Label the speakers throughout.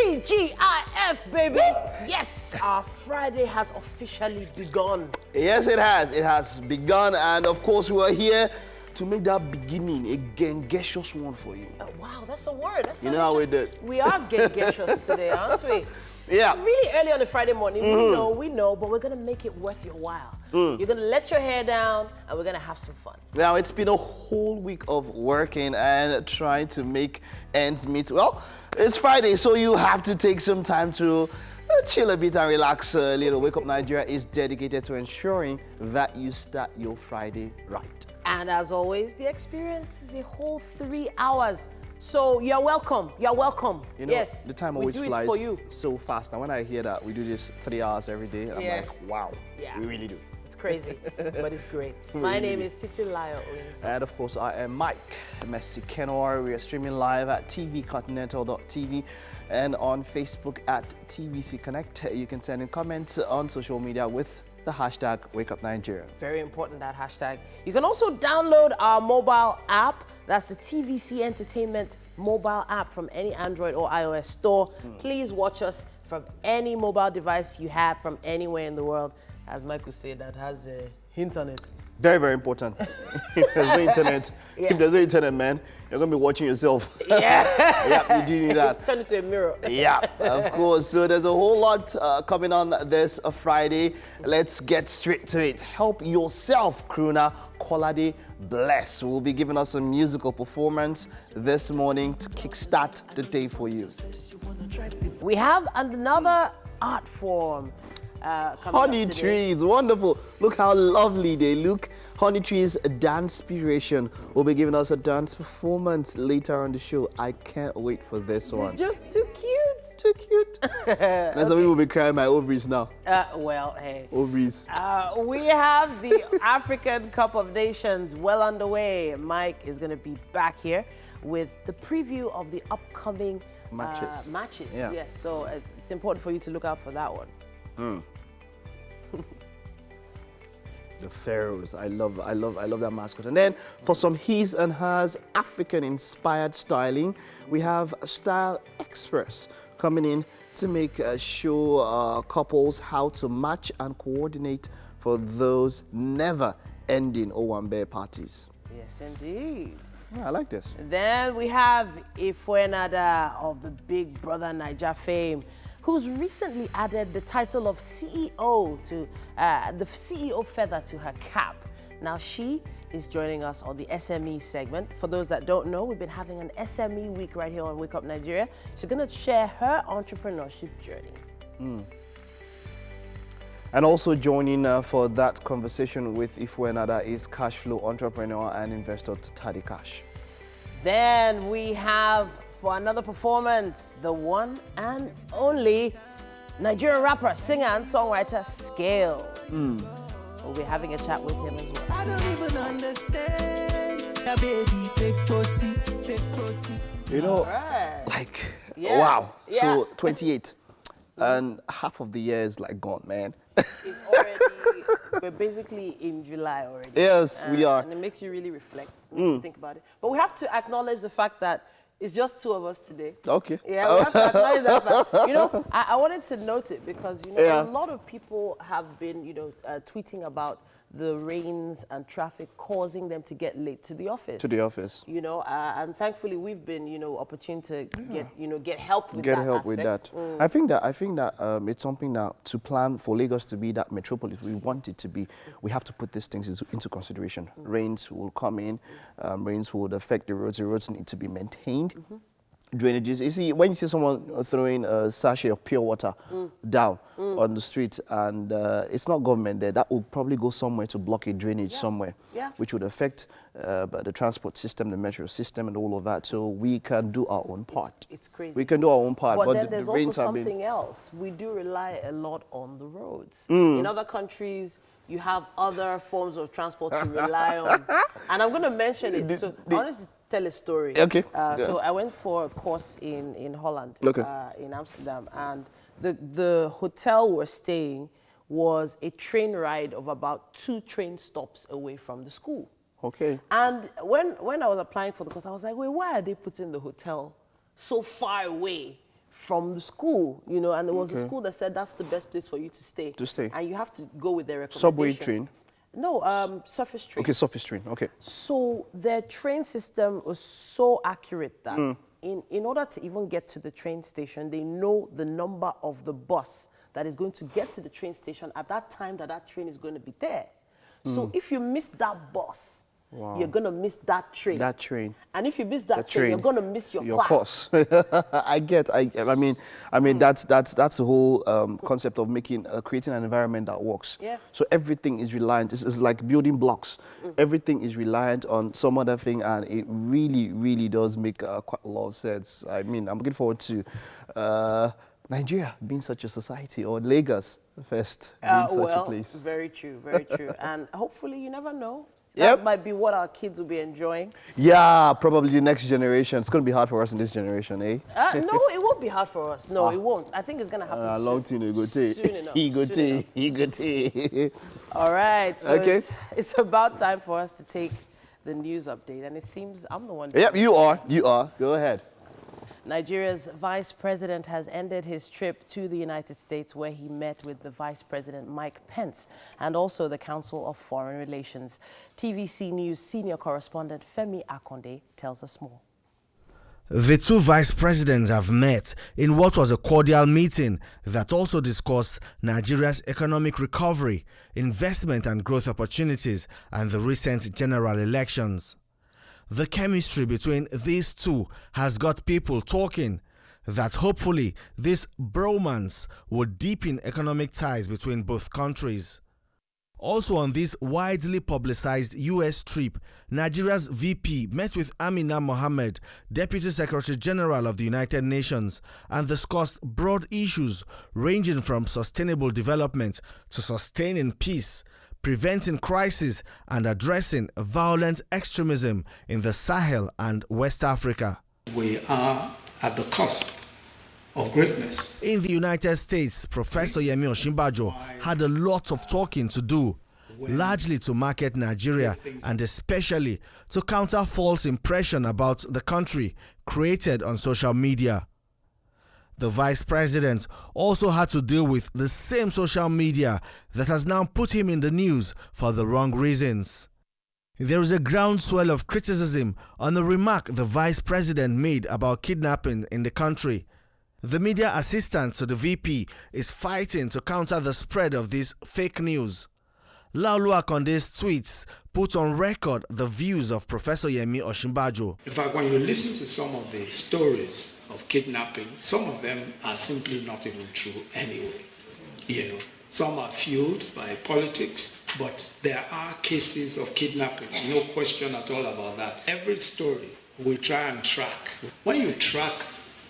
Speaker 1: TGIF, baby. Yes, our Friday has officially begun.
Speaker 2: Yes, it has. It has begun, and of course, we are here to make that beginning a gengetious one for you.
Speaker 1: Wow, that's a word. That's
Speaker 2: you know how we did.
Speaker 1: We are gengetious today, aren't we?
Speaker 2: Yeah.
Speaker 1: Really early on a Friday morning, we know, but we're going to make it worth your while. You're going to let your hair down, and we're going to have some fun.
Speaker 2: Now, it's been a whole week of working and trying to make ends meet. Well, it's Friday, so you have to take some time to chill a bit and relax a little. Wake Up Nigeria is dedicated to ensuring that you start your Friday right.
Speaker 1: And as always, the experience is a whole 3 hours. So you're welcome. You're welcome.
Speaker 2: You know,
Speaker 1: yes,
Speaker 2: the time always flies
Speaker 1: for you.
Speaker 2: so fast. And when I hear that we do this 3 hours every day, I'm like, wow, we really do.
Speaker 1: It's crazy, but it's great. My name is Titilayo Oyinso.
Speaker 2: And of course, I am Mike Messi Kenor. We are streaming live at tvcontinental.tv and on Facebook at TVC Connect. You can send in comments on social media with the hashtag WakeUpNigeria.
Speaker 1: Very important, that hashtag. You can also download our mobile app. That's the TVC Entertainment mobile app from any Android or iOS store. Please watch us from any mobile device you have from anywhere in the world. As Michael said, that has a internet.
Speaker 2: Very, very important. If there's no internet, if there's no internet, man, you're going to be watching yourself. Yeah, you do need that.
Speaker 1: Turn it to a mirror.
Speaker 2: Yeah, of course. So there's a whole lot coming on this Friday. Let's get straight to it. Help yourself, crooner. Kolade Bless will be giving us a musical performance this morning to kickstart the day for you.
Speaker 1: We have another art form.
Speaker 2: Honey trees, wonderful. Look how lovely they look. Honey Trees Dancepiration will be giving us a dance performance later on the show. I can't wait for this one.
Speaker 1: They're just too cute.
Speaker 2: Too cute. That's why we will be crying my ovaries now.
Speaker 1: Well, hey.
Speaker 2: Ovaries.
Speaker 1: We have the African Cup of Nations well underway. Mike is going to be back here with the preview of the upcoming
Speaker 2: matches. Yeah.
Speaker 1: Yes, so it's important for you to look out for that one.
Speaker 2: The Pharaohs. I love that mascot. And then for some his and hers African-inspired styling, we have Style Express coming in to make show couples how to match and coordinate for those never-ending Owambe parties.
Speaker 1: Yes, indeed.
Speaker 2: Yeah, I like this.
Speaker 1: Then we have Ennada of the Big Brother Naija fame, who's recently added the title of CEO to the CEO feather to her cap. Now she is joining us on the SME segment. For those that don't know, we've been having an SME week right here on Wake Up Nigeria. She's going to share her entrepreneurship journey. And also joining for that conversation with Ennada is cash flow entrepreneur and investor Tadi Cash. Then we have, for another performance, the one and only Nigerian rapper, singer and songwriter Skales. We'll be having a chat with him as well. I don't even understand. Baby, fake pussy.
Speaker 2: You know, wow.
Speaker 1: Yeah.
Speaker 2: So 28 and half of the year is like gone, man.
Speaker 1: It's already, we're basically in July already.
Speaker 2: Yes, we are.
Speaker 1: And it makes you really reflect, makes you think about it. But we have to acknowledge the fact that it's just two of us today.
Speaker 2: Okay.
Speaker 1: Yeah, we have to acknowledge that fact. You know, I wanted to note it because, you know, a lot of people have been, you know, tweeting about the rains and traffic causing them to get late to the office. You know, and thankfully we've been, you know, opportune to get help with that.
Speaker 2: I think that it's something that to plan for Lagos to be that metropolis we want it to be, we have to put these things into consideration. Rains will come in, rains will affect the roads need to be maintained. Drainages. You see, when you see someone throwing a sachet of pure water down on the street and it's not government there, that will probably go somewhere to block a drainage somewhere, which would affect the transport system, the metro system and all of that. So we can do our own part.
Speaker 1: It's crazy.
Speaker 2: We can do our own part.
Speaker 1: But then there's also something else. We do rely a lot on the roads. In other countries, you have other forms of transport to rely on. And I'm going to mention it. So I wanted to tell a story.
Speaker 2: Okay.
Speaker 1: So I went for a course in Holland, in Amsterdam, and the hotel we're staying was a train ride of about 2 train stops away from the school.
Speaker 2: Okay.
Speaker 1: And when I was applying for the course, I was like, wait, why are they putting the hotel so far away from the school, you know, and there was a school that said that's the best place for you to stay.
Speaker 2: To stay.
Speaker 1: And you have to go with their recommendation.
Speaker 2: Subway train?
Speaker 1: No, surface train.
Speaker 2: Okay, surface train, okay.
Speaker 1: So their train system was so accurate that in order to even get to the train station, they know the number of the bus that is going to get to the train station at that time that train is going to be there. So if you miss that bus, you're going to miss that train.
Speaker 2: That train.
Speaker 1: And if you miss that train, you're going to miss your class.
Speaker 2: course. I mean, that's the whole concept of creating an environment that works.
Speaker 1: Yeah.
Speaker 2: So everything is reliant. It's like building blocks. Everything is reliant on some other thing, and it really, really does make quite a lot of sense. I mean, I'm looking forward to Nigeria being such a society, or Lagos first being such a place.
Speaker 1: Very true, very true. And hopefully, you never know. That might be what our kids will be enjoying.
Speaker 2: Yeah, probably the next generation. It's going to be hard for us in this generation, eh?
Speaker 1: No, it won't be hard for us. No, it won't. I think it's going to happen soon enough. All right. So it's about time for us to take the news update. And it seems I'm the one.
Speaker 2: Yep, you are. You are. Go ahead.
Speaker 1: Nigeria's vice president has ended his trip to the United States, where he met with the vice president Mike Pence and also the Council of Foreign Relations. TVC News senior correspondent Femi Akonde tells us more.
Speaker 3: The two vice presidents have met in what was a cordial meeting that also discussed Nigeria's economic recovery, investment and growth opportunities, and the recent general elections. The chemistry between these two has got people talking that hopefully this bromance will deepen economic ties between both countries. Also on this widely publicized US trip, Nigeria's VP met with Mohammed, Deputy Secretary General of the United Nations, and discussed broad issues ranging from sustainable development to sustaining peace, preventing crisis, and addressing violent extremism in the Sahel and West Africa.
Speaker 4: We are at the cusp of greatness.
Speaker 3: In the United States, Professor Yemi Osinbajo had a lot of talking to do, largely to market Nigeria and especially to counter false impression about the country created on social media. The vice president also had to deal with the same social media that has now put him in the news for the wrong reasons. There is a groundswell of criticism on the remark the vice president made about kidnapping in the country. The media assistant to the VP is fighting to counter the spread of this fake news. Laulu Akonde's tweets put on record the views of Professor Yemi Osinbajo.
Speaker 4: In fact, when you listen to some of the stories of kidnapping, some of them are simply not even true anyway. You know, some are fueled by politics, but there are cases of kidnapping, no question at all about that. Every story we try and track. When you track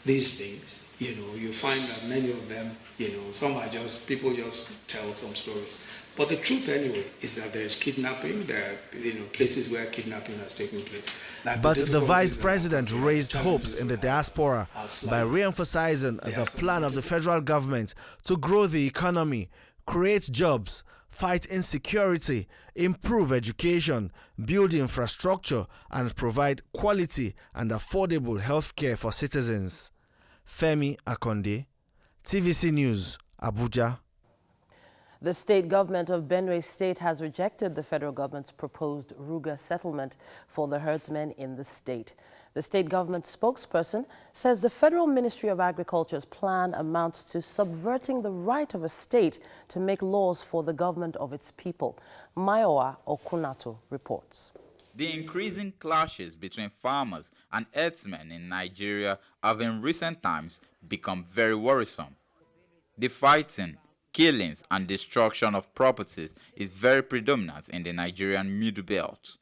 Speaker 4: these things, you know, you find that many of them, you know, some are just, people just tell some stories. But the truth anyway is that there is kidnapping, there are, you know, places where kidnapping has taken place.
Speaker 3: But the vice president raised hopes in the diaspora by re-emphasizing the plan of the federal government to grow the economy, create jobs, fight insecurity, improve education, build infrastructure, and provide quality and affordable health care for citizens. Femi Akonde, TVC News, Abuja.
Speaker 1: The state government of Benue State has rejected the federal government's proposed Ruga settlement for the herdsmen in the state. The state government spokesperson says the Federal Ministry of Agriculture's plan amounts to subverting the right of a state to make laws for the government of its people. Mayowa Okunato reports.
Speaker 5: The increasing clashes between farmers and herdsmen in Nigeria have in recent times become very worrisome. The fighting, killings and destruction of properties is very predominant in the Nigerian Middle Belt.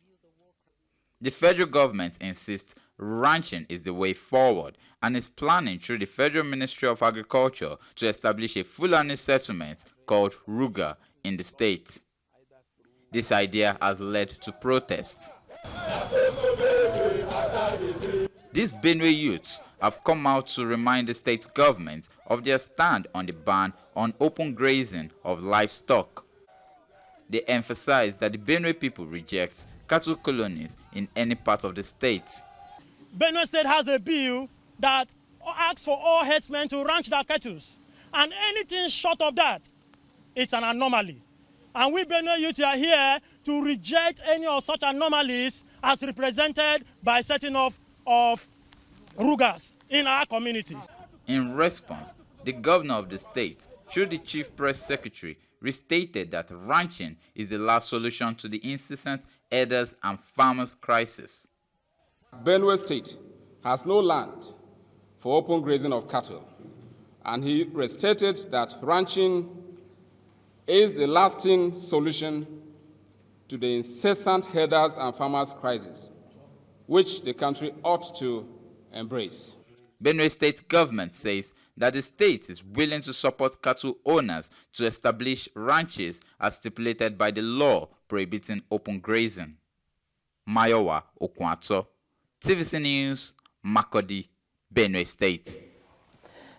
Speaker 5: The federal government insists ranching is the way forward and is planning through the Federal Ministry of Agriculture to establish a Fulani settlement called Ruga in the state. This idea has led to protests. These Benue youths have come out to remind the state government of their stand on the ban on open grazing of livestock. They emphasize that the Benue people reject cattle colonies in any part of the state.
Speaker 6: Benue State has a bill that asks for all herdsmen to ranch their kettles. And anything short of that, it's an anomaly. And we Benue youth are here to reject any of such anomalies as represented by setting off of rugas in our communities.
Speaker 5: In response, the governor of the state, through the chief press secretary, restated that ranching is the last solution to the incessant herders and farmers crisis.
Speaker 7: Benue State has no land for open grazing of cattle, and he restated that ranching is a lasting solution to the incessant herders and farmers crisis, which the country ought to embrace.
Speaker 5: Benue State government says that the state is willing to support cattle owners to establish ranches as stipulated by the law prohibiting open grazing. Mayowa Okwato, TVC News, Makurdi, Benue State.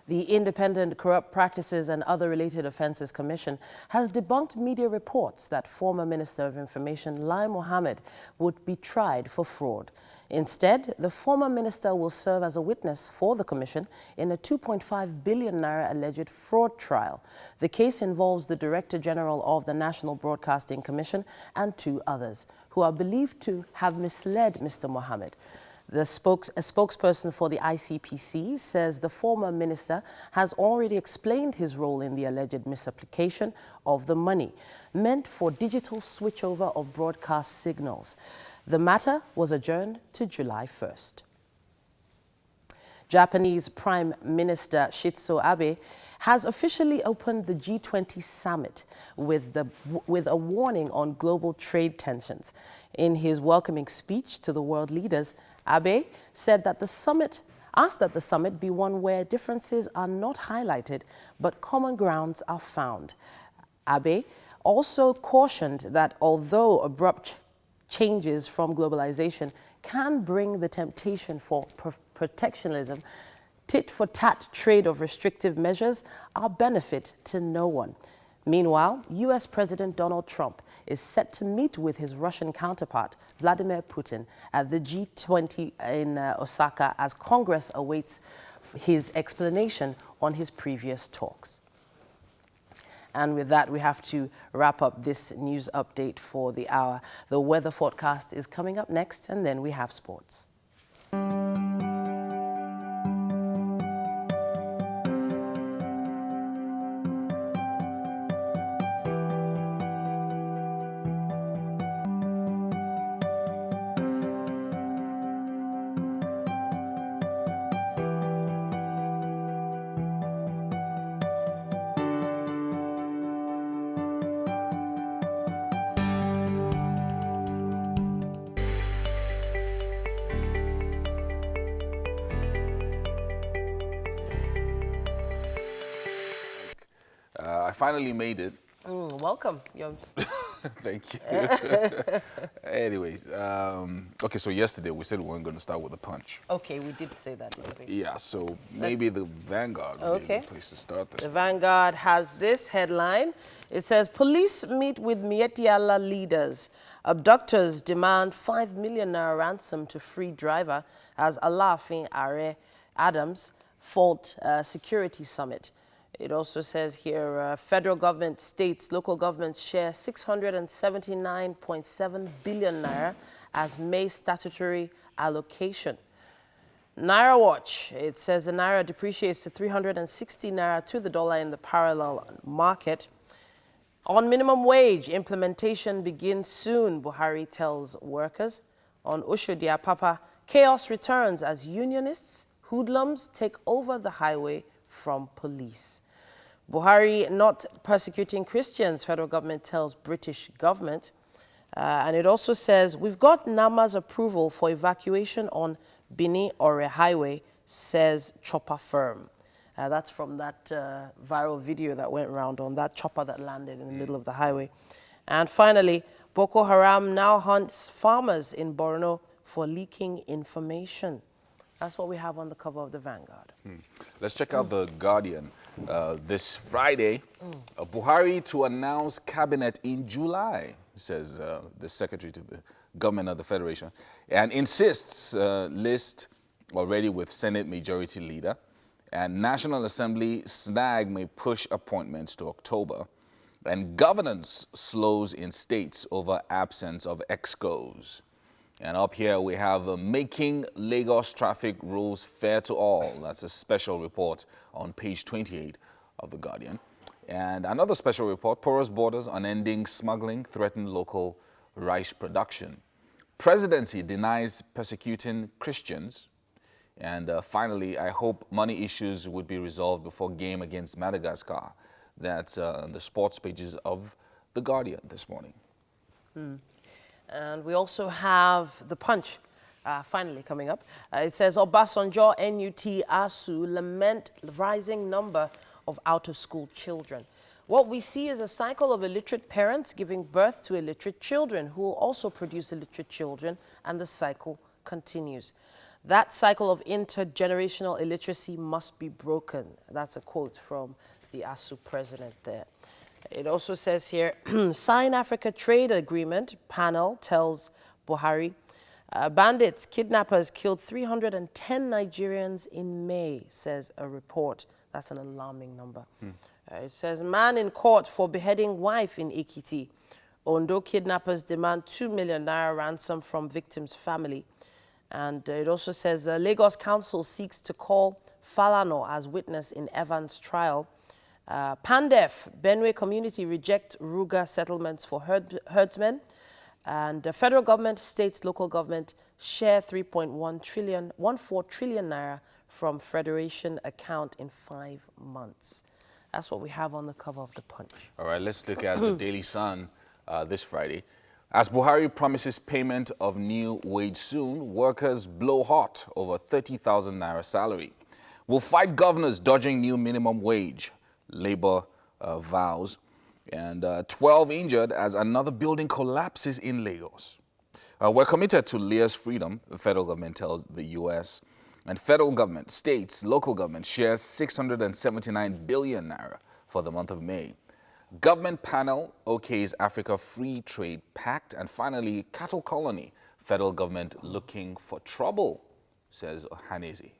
Speaker 1: The Independent Corrupt Practices and Other Related Offences Commission has debunked media reports that former Minister of Information Lai Mohammed would be tried for fraud. Instead, the former minister will serve as a witness for the commission in a 2.5 billion naira alleged fraud trial. The case involves the Director General of the National Broadcasting Commission and 2 others, who are believed to have misled Mr. Mohammed. A spokesperson for the ICPC says the former minister has already explained his role in the alleged misapplication of the money meant for digital switchover of broadcast signals. The matter was adjourned to July 1st. Japanese Prime Minister Shinzo Abe has officially opened the G20 summit with a warning on global trade tensions. In his welcoming speech to the world leaders, Abe said that the summit be one where differences are not highlighted, but common grounds are found. Abe also cautioned that although abrupt changes from globalization can bring the temptation for protectionism, tit-for-tat trade of restrictive measures are benefit to no one. Meanwhile, U.S. President Donald Trump is set to meet with his Russian counterpart, Vladimir Putin, at the G20 in Osaka as Congress awaits his explanation on his previous talks. And with that, we have to wrap up this news update for the hour. The weather forecast is coming up next, and then we have sports.
Speaker 8: I finally made it.
Speaker 1: Welcome.
Speaker 8: Thank you. Anyways, okay, so yesterday we said we weren't going to start with a punch.
Speaker 1: Okay, we did say that.
Speaker 8: Yeah, so maybe the Vanguard would be a good place to start this.
Speaker 1: The Vanguard has this headline. It says, police meet with Miyetti Allah leaders. Abductors demand 5 million naira ransom to free driver as Alaafin Are Adams fault security summit. It also says here, federal government, states, local governments share 679.7 billion naira as May statutory allocation. Naira Watch, it says the naira depreciates to 360 naira to the dollar in the parallel market. On minimum wage, implementation begins soon, Buhari tells workers. On Oshodi Apapa, chaos returns as unionists, hoodlums take over the highway from police. Buhari not persecuting Christians, federal government tells British government. And it also says, we've got NAMA's approval for evacuation on Benin-Ore Highway, says chopper firm. That's from that viral video that went around on that chopper that landed in the middle of the highway. And finally, Boko Haram now hunts farmers in Borno for leaking information. That's what we have on the cover of the Vanguard.
Speaker 8: Let's check out the Guardian. This Friday, Buhari to announce cabinet in July, says the secretary to the government of the Federation, and insists list already with Senate Majority Leader. And National Assembly snag may push appointments to October. And governance slows in states over absence of excos. And up here we have making Lagos traffic rules fair to all. That's a special report on page 28 of The Guardian. And another special report, porous borders, unending smuggling threaten local rice production. Presidency denies persecuting Christians. And finally, I hope money issues would be resolved before game against Madagascar. That's on the sports pages of The Guardian this morning.
Speaker 1: And we also have The Punch finally coming up. It says, Obasanjo, NUT, ASU lament rising number of out-of-school children. What we see is a cycle of illiterate parents giving birth to illiterate children who will also produce illiterate children, and the cycle continues. That cycle of intergenerational illiteracy must be broken. That's a quote from the ASU president there. It also says here, sign Africa trade agreement, panel tells Buhari. Bandits, kidnappers killed 310 Nigerians in May, says a report. That's an alarming number. It says, man in court for beheading wife in Ekiti. Ondo kidnappers demand 2 million naira ransom from victim's family. And it also says, Lagos Council seeks to call Falano as witness in Evans' trial. Pandef, Benue community reject Ruga settlements for herdsmen. And the federal government, states, local government share 3.14 trillion naira from Federation account in 5 months. That's what we have on the cover of The Punch.
Speaker 8: All right, let's look at the Daily Sun this Friday. As Buhari promises payment of new wage soon, workers blow hot over 30,000 naira salary. We'll fight governors dodging new minimum wage, Labour vows. And 12 injured as another building collapses in Lagos. We're committed to Leah's freedom, the federal government tells the U.S. And federal government, states, local government shares 679 billion naira for the month of May. Government panel okays Africa Free Trade Pact. And finally, cattle colony, federal government looking for trouble, says Ohaneze.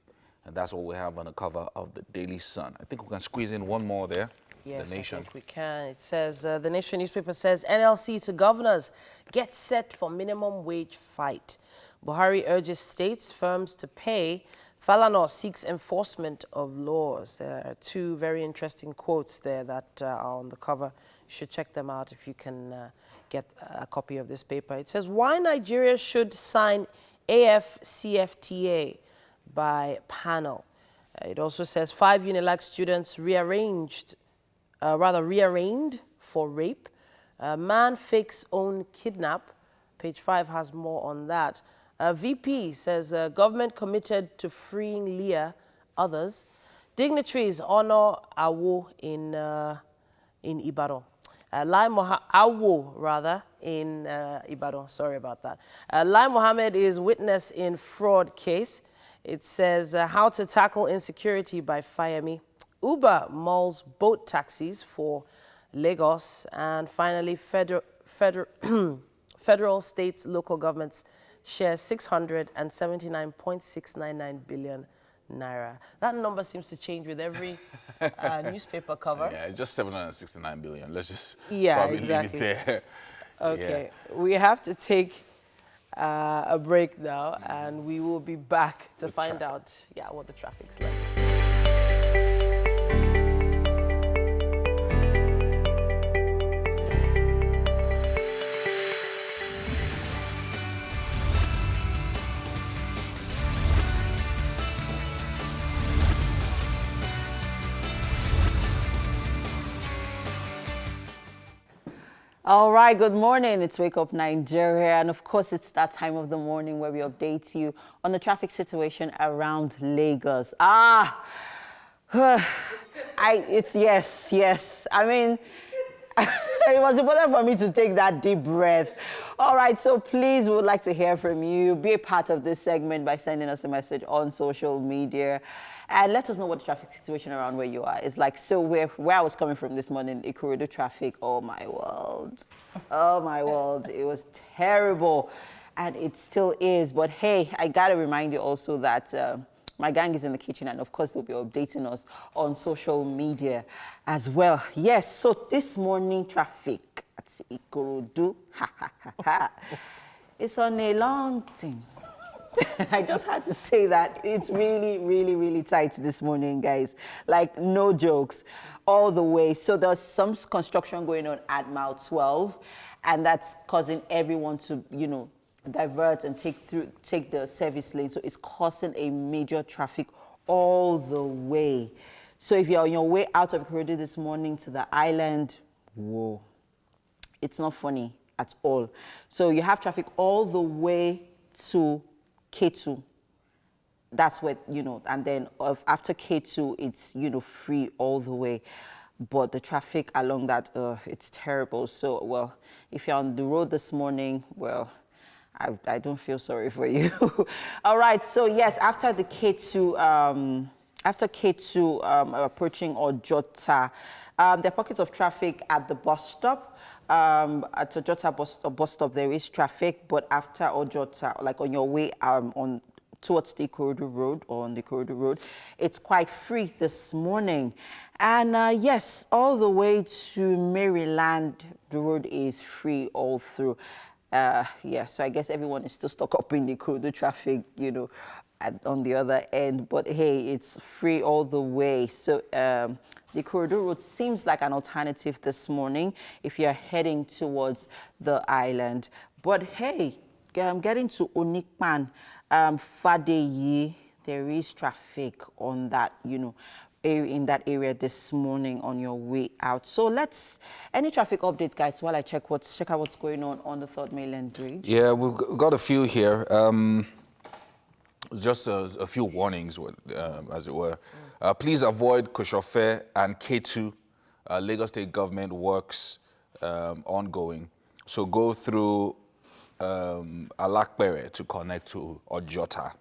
Speaker 8: And that's what we have on the cover of the Daily Sun. I think we can squeeze in one more there.
Speaker 1: Yes,
Speaker 8: The Nation.
Speaker 1: I think we can. It says, the Nation newspaper says, NLC to governors, get set for minimum wage fight. Buhari urges states, firms to pay. Falana seeks enforcement of laws. There are two very interesting quotes there that are on the cover. You should check them out if you can get a copy of this paper. It says, why Nigeria should sign AFCFTA by panel. It also says 5 UNILAG students rearranged for rape. Man fakes own kidnap. Page 5 has more on that. VP says government committed to freeing Leah. Others. Dignitaries honor Awo in Ibadan. Awo, rather, in Ibadan. Sorry about that. Lai Mohammed is witness in fraud case. It says how to tackle insecurity by Fayemi. Uber mulls boat taxis for Lagos. And finally, federal, states, local governments share 679.699 billion naira. That number seems to change with every newspaper cover.
Speaker 8: Yeah, it's just 769 billion. Let's just
Speaker 1: exactly.
Speaker 8: leave it there.
Speaker 1: Okay, we have to take a break now, and we will be back to find out what the traffic's like.
Speaker 9: All right, good morning. It's Wake Up Nigeria. And of course, it's that time of the morning where we update you on the traffic situation around Lagos. Yes. I mean, it was important for me to take that deep breath. All right, so please, we would like to hear from you. Be a part of this segment by sending us a message on social media. And let us know what the traffic situation around where you are is like. So where I was coming from this morning, Ikorodu traffic, oh my world. It was terrible. And it still is. But hey, I got to remind you also that my gang is in the kitchen, and of course they'll be updating us on social media as well. Yes, so this morning traffic at Ikorodu, it's on a long thing. I just had to say that it's really, really, really tight this morning, guys. Like, no jokes, all the way. So there's some construction going on at mile 12, and that's causing everyone to, you know, divert and take the service lane. So it's causing a major traffic all the way. So if you're on your way out of Ikorodu this morning to the island, whoa, it's not funny at all. So you have traffic all the way to K2. That's where, you know, and then after K2, it's, you know, free all the way. But the traffic along that, it's terrible. So, well, if you're on the road this morning, well, I don't feel sorry for you. All right, so yes, after the K2, approaching Ojota, there are pockets of traffic at the bus stop. At Ojota bus stop, there is traffic, but after Ojota, like on your way on towards the Ikorodu Road or on the Ikorodu Road, it's quite free this morning. And yes, all the way to Maryland, the road is free all through. Yeah, so I guess everyone is still stuck up in the Ikorodu traffic, you know, on the other end. But hey, it's free all the way. So the Ikorodu Road seems like an alternative this morning if you're heading towards the island. But hey, getting to Onikpan, Fadeyi, there is traffic on that, you know, in that area this morning on your way out. So any traffic updates, guys, while I check out what's going on the 3rd Mainland Bridge?
Speaker 8: Yeah, we've got a few here. Just a few warnings, as it were. Please avoid Koshofe and K2. Lagos State government works ongoing. So go through Alakpere to connect to Ojota.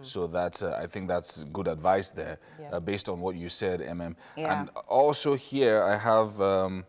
Speaker 8: So that I think that's good advice there, based on what you said, MM.
Speaker 9: Yeah.
Speaker 8: And also here I have,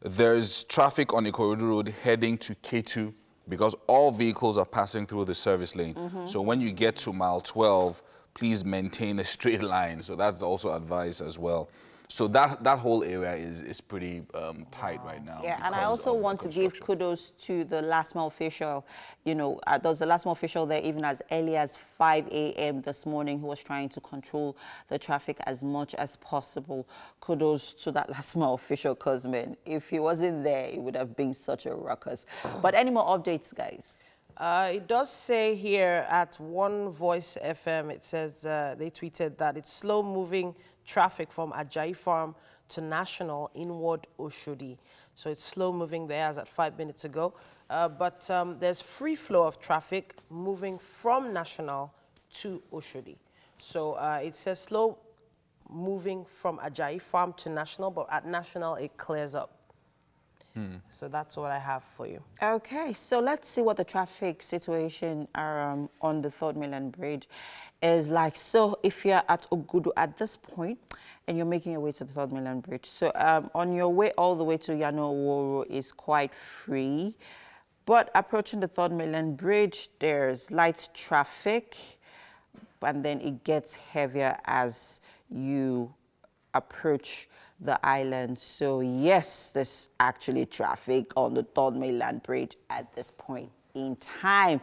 Speaker 8: there's traffic on Ikorodu Road heading to K2 because all vehicles are passing through the service lane. So when you get to mile 12, please maintain a straight line. So that's also advice as well. So that whole area is pretty tight right now.
Speaker 9: Yeah, and I also want to give kudos to the last mile official. You know, there was the last mile official there even as early as 5 a.m. this morning who was trying to control the traffic as much as possible. Kudos to that last mile official, because, man, if he wasn't there, it would have been such a ruckus. But any more updates, guys?
Speaker 1: It does say here at One Voice FM, it says they tweeted that it's slow-moving traffic from Ajayi Farm to National inward Oshodi. So it's slow-moving there as at 5 minutes ago. But there's free flow of traffic moving from National to Oshodi. So it says slow-moving from Ajayi Farm to National, but at National it clears up. So that's what I have for you.
Speaker 9: Okay, so let's see what the traffic situation on the 3rd Mainland Bridge is like. So if you're at Ogudu at this point and you're making your way to the 3rd Mainland Bridge, so on your way all the way to Yano is quite free. But approaching the 3rd Mainland Bridge, there's light traffic, and then it gets heavier as you approach the island. So yes, there's actually traffic on the 3rd Mainland Bridge at this point in time.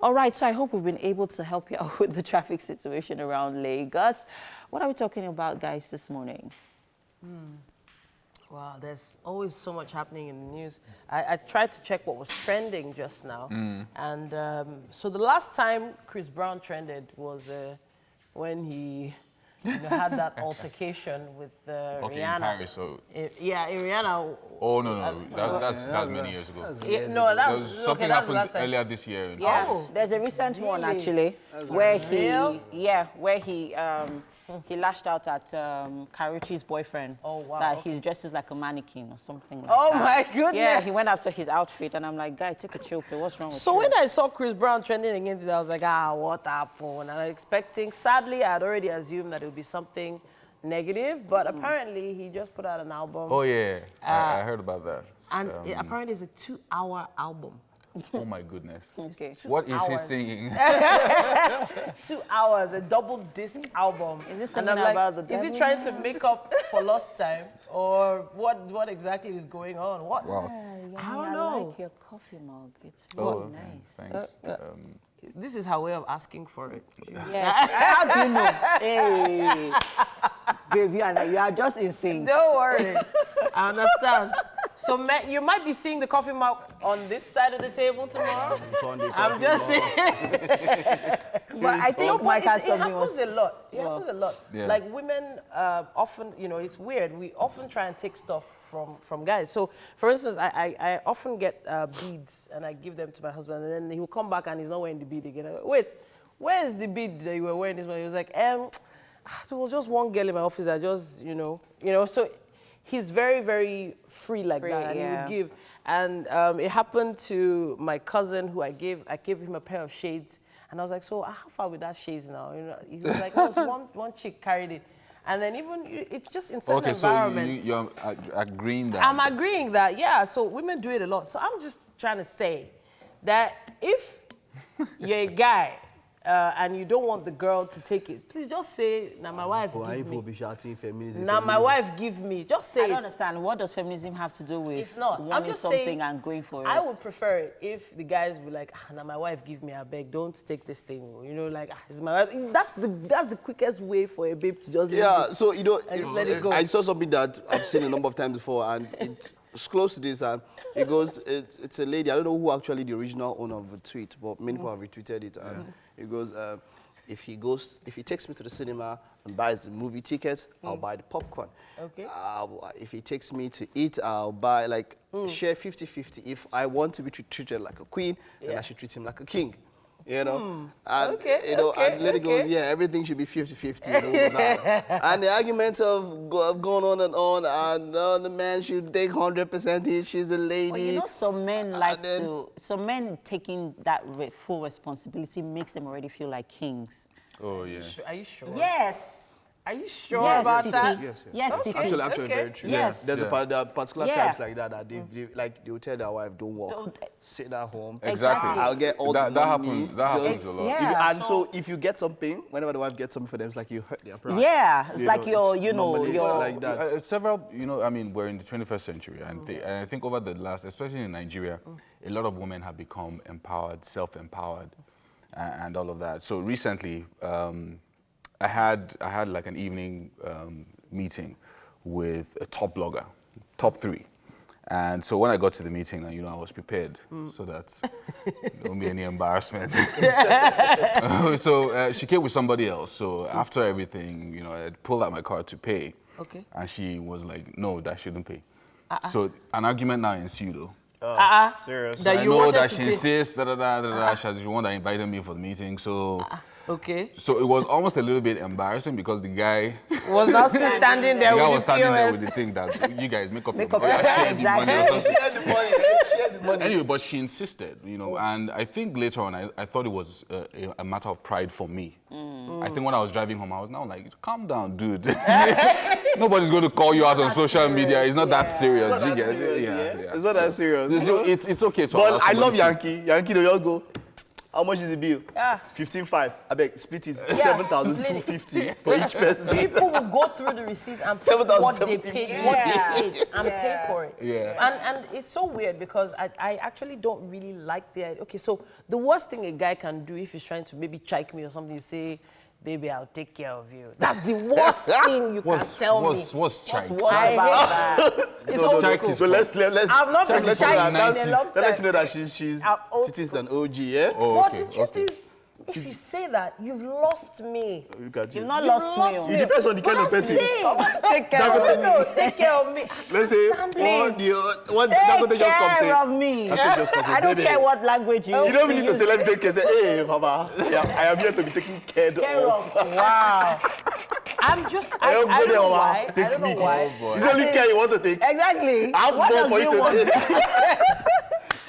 Speaker 9: All right, so I hope we've been able to help you out with the traffic situation around Lagos. What are we talking about, guys, this morning?
Speaker 1: Wow, there's always so much happening in the news. I tried to check what was trending just now. And so the last time Chris Brown trended was when he had that altercation with Rihanna.
Speaker 8: In Paris, so...
Speaker 1: Yeah, Rihanna.
Speaker 8: Oh, no, that's many years ago.
Speaker 1: There
Speaker 8: was something happened earlier this year.
Speaker 9: Yeah,
Speaker 1: Oh,
Speaker 9: there's a recent one
Speaker 1: really?
Speaker 9: actually where he lashed out at Karuchi's boyfriend.
Speaker 1: Oh, wow.
Speaker 9: That he's dressed like a mannequin or something like
Speaker 1: Oh,
Speaker 9: that.
Speaker 1: my goodness.
Speaker 9: Yeah, he went after his outfit, and I'm like, guy, take a chill pill. What's wrong with
Speaker 1: So
Speaker 9: you?
Speaker 1: when I saw Chris Brown trending again today, I was like, what happened? And I was expecting, sadly, I had already assumed that it would be something negative, but apparently he just put out an album.
Speaker 8: Oh, yeah. I heard about that.
Speaker 1: And apparently it's a 2-hour album.
Speaker 8: Oh my goodness.
Speaker 9: Okay.
Speaker 8: What is he
Speaker 1: hours.
Speaker 8: singing?
Speaker 1: 2 hours, a double disc album.
Speaker 9: Is this
Speaker 1: And
Speaker 9: something
Speaker 1: I'm
Speaker 9: about the
Speaker 1: Is
Speaker 9: devil?
Speaker 1: he trying to make up for lost time, or what exactly is going on? What?
Speaker 8: Wow.
Speaker 1: I don't know.
Speaker 9: I like your coffee mug. It's really nice.
Speaker 8: Thanks.
Speaker 1: This is her way of asking for it.
Speaker 9: Yes. How do you know? Hey, baby, you are just insane.
Speaker 1: Don't worry. I understand. So you might be seeing the coffee mug on this side of the table tomorrow. I'm just saying.
Speaker 9: But I think
Speaker 1: But
Speaker 9: Mike has
Speaker 1: it
Speaker 9: something
Speaker 1: happens a lot. It happens a lot.
Speaker 8: Yeah.
Speaker 1: Like women often, it's weird. We often try and take stuff from guys. So, for instance, I often get beads and I give them to my husband, and then he will come back and he's not wearing the bead again. I go, wait, where is the bead that you were wearing this morning? He was like, there was just one girl in my office that just, so he's very, very free like that, and he would give. And it happened to my cousin who I gave him a pair of shades, and I was like, so how far with that shades now? He was like, oh, one chick carried it. And then it's just in certain environments.
Speaker 8: So you're agreeing that?
Speaker 1: I'm agreeing that, yeah. So women do it a lot. So I'm just trying to say that if you're a guy and you don't want the girl to take it, please just say, "Now my wife give me."
Speaker 2: Be shouting feminism.
Speaker 1: Now my wife give me. Just say
Speaker 9: I
Speaker 1: it.
Speaker 9: don't understand. What does feminism have to do with
Speaker 1: It's not. I'm
Speaker 9: wanting
Speaker 1: just
Speaker 9: something
Speaker 1: saying,
Speaker 9: and going for it?
Speaker 1: I would prefer it if the guys were like, now my wife give me, I beg, don't take this thing. It's my wife. That's the quickest way for a babe to just leave it.
Speaker 2: So
Speaker 1: and just let it go.
Speaker 2: I saw something that I've seen a number of times before, and it's close to this, and it goes, it's a lady, I don't know who actually the original owner of the tweet, but many people have retweeted it, and it goes, if he takes me to the cinema and buys the movie tickets, I'll buy the popcorn.
Speaker 1: Okay.
Speaker 2: If he takes me to eat, I'll buy, share 50-50. If I want to be treated like a queen, then I should treat him like a king. And and let it go. Yeah, everything should be 50-50. And the argument of going on and the man should take 100%. She's a lady.
Speaker 9: Well, some men some men taking that full responsibility makes them already feel like kings.
Speaker 8: Oh yeah.
Speaker 1: Are you sure?
Speaker 9: Yes.
Speaker 1: Are you sure about that?
Speaker 9: Yes, Titi.
Speaker 2: Actually very true.
Speaker 9: Yes.
Speaker 2: There's a particular tribes like that they will tell their wife, don't work, sit at home.
Speaker 8: Exactly.
Speaker 2: I'll get all the money.
Speaker 8: That happens a lot.
Speaker 9: Yeah.
Speaker 2: And so if you get something, whenever the wife gets something for them, it's like you hurt their pride.
Speaker 9: Yeah, it's like your
Speaker 2: like that.
Speaker 8: Several, we're in the 21st century, and I think over the last, especially in Nigeria, a lot of women have become empowered, self-empowered, and all of that. So recently, I had like an evening meeting with a top blogger, top 3. And so when I got to the meeting, I was prepared so that there won't be any embarrassment. So she came with somebody else. So after everything, I pulled out my card to pay.
Speaker 1: Okay.
Speaker 8: And she was like, no, that shouldn't pay. So an argument now ensued though.
Speaker 2: Serious.
Speaker 1: That
Speaker 8: I
Speaker 1: you
Speaker 8: know
Speaker 1: wanted
Speaker 8: that
Speaker 1: to
Speaker 8: she
Speaker 1: pay.
Speaker 8: insists, she's the one that invited me for the meeting, so...
Speaker 1: Okay.
Speaker 8: So it was almost a little bit embarrassing because the guy...
Speaker 1: Was not standing there
Speaker 8: the guy
Speaker 1: with
Speaker 8: was
Speaker 1: the
Speaker 8: standing there
Speaker 1: POS.
Speaker 8: with the thing that you guys make up
Speaker 9: Make
Speaker 8: your
Speaker 9: up
Speaker 8: money,
Speaker 9: your
Speaker 8: share the money or something.
Speaker 2: Share the money.
Speaker 8: Anyway, but she insisted, and I think later on I thought it was a matter of pride for me. I think when I was driving home, I was now like, calm down, dude. Nobody's going to call you out on social media. It's not that serious.
Speaker 2: It's not that serious, It's not that serious.
Speaker 8: It's okay to
Speaker 2: But
Speaker 8: allow
Speaker 2: I love
Speaker 8: somebody to-
Speaker 2: Yankee. Yankee, they just go, how much is the bill? 15.5. I beg, split it. 7,250 for each person.
Speaker 1: People will go through the receipts and pay what they paid, and pay for it.
Speaker 8: Yeah.
Speaker 1: And it's so weird because I actually don't really like the idea. Okay, so the worst thing a guy can do if he's trying to maybe chike me or something is say, baby, I'll take care of you. That's the worst thing you can tell me.
Speaker 8: What's chike?
Speaker 1: I hate that. It's old school.
Speaker 2: So let's
Speaker 1: I've not been
Speaker 2: let's
Speaker 1: chiked
Speaker 2: know
Speaker 1: in a
Speaker 2: that
Speaker 1: long time.
Speaker 2: let's know that she's
Speaker 1: old
Speaker 2: Titi's an OG, yeah?
Speaker 8: Oh,
Speaker 1: But
Speaker 8: okay,
Speaker 1: the truth
Speaker 8: okay.
Speaker 1: is, if you say that, you've lost me.
Speaker 2: Look at you.
Speaker 9: You've not
Speaker 1: You've
Speaker 9: lost me.
Speaker 2: It depends on the kind of person.
Speaker 1: Take care of me. No, take care of me.
Speaker 2: Let's say, what Dangote just comes
Speaker 9: Take
Speaker 2: in.
Speaker 9: care of me.
Speaker 2: Dangote just comes in,
Speaker 9: I don't
Speaker 2: baby.
Speaker 9: care what language you use.
Speaker 2: You don't even need to say, let me take care. Say, hey, Mama, I am here to be taken care of.
Speaker 1: Wow. I'm just, I don't know why. I don't know why.
Speaker 2: It's only care you want to take.
Speaker 9: Exactly.
Speaker 2: I'm
Speaker 9: What
Speaker 2: more
Speaker 9: does
Speaker 2: for
Speaker 9: you
Speaker 2: you
Speaker 9: want?
Speaker 2: to take.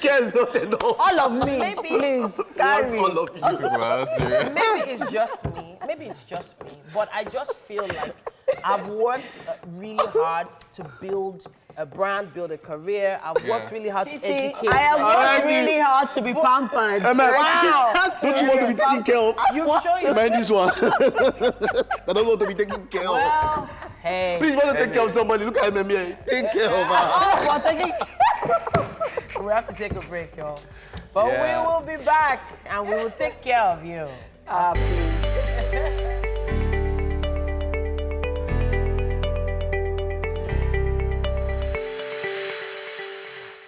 Speaker 2: Care is not enough.
Speaker 9: All of me, please, carry.
Speaker 2: All of you.
Speaker 8: People are serious.
Speaker 1: Maybe it's just me. Maybe it's just me. But I just feel like I've worked really hard to build a brand, build a career. I've worked really hard to educate.
Speaker 9: I have worked really hard to be pampered.
Speaker 1: Wow.
Speaker 2: Don't you want to be taken care of?
Speaker 1: You've shown
Speaker 2: Man, this one. I don't want to be taken care of.
Speaker 1: Well, hey.
Speaker 2: Please, want to take care of somebody. Look at him here. Take care of her.
Speaker 9: Oh, we're taking...
Speaker 1: We have to take a break, y'all. But we will be back, and we will take care of you.
Speaker 9: Please.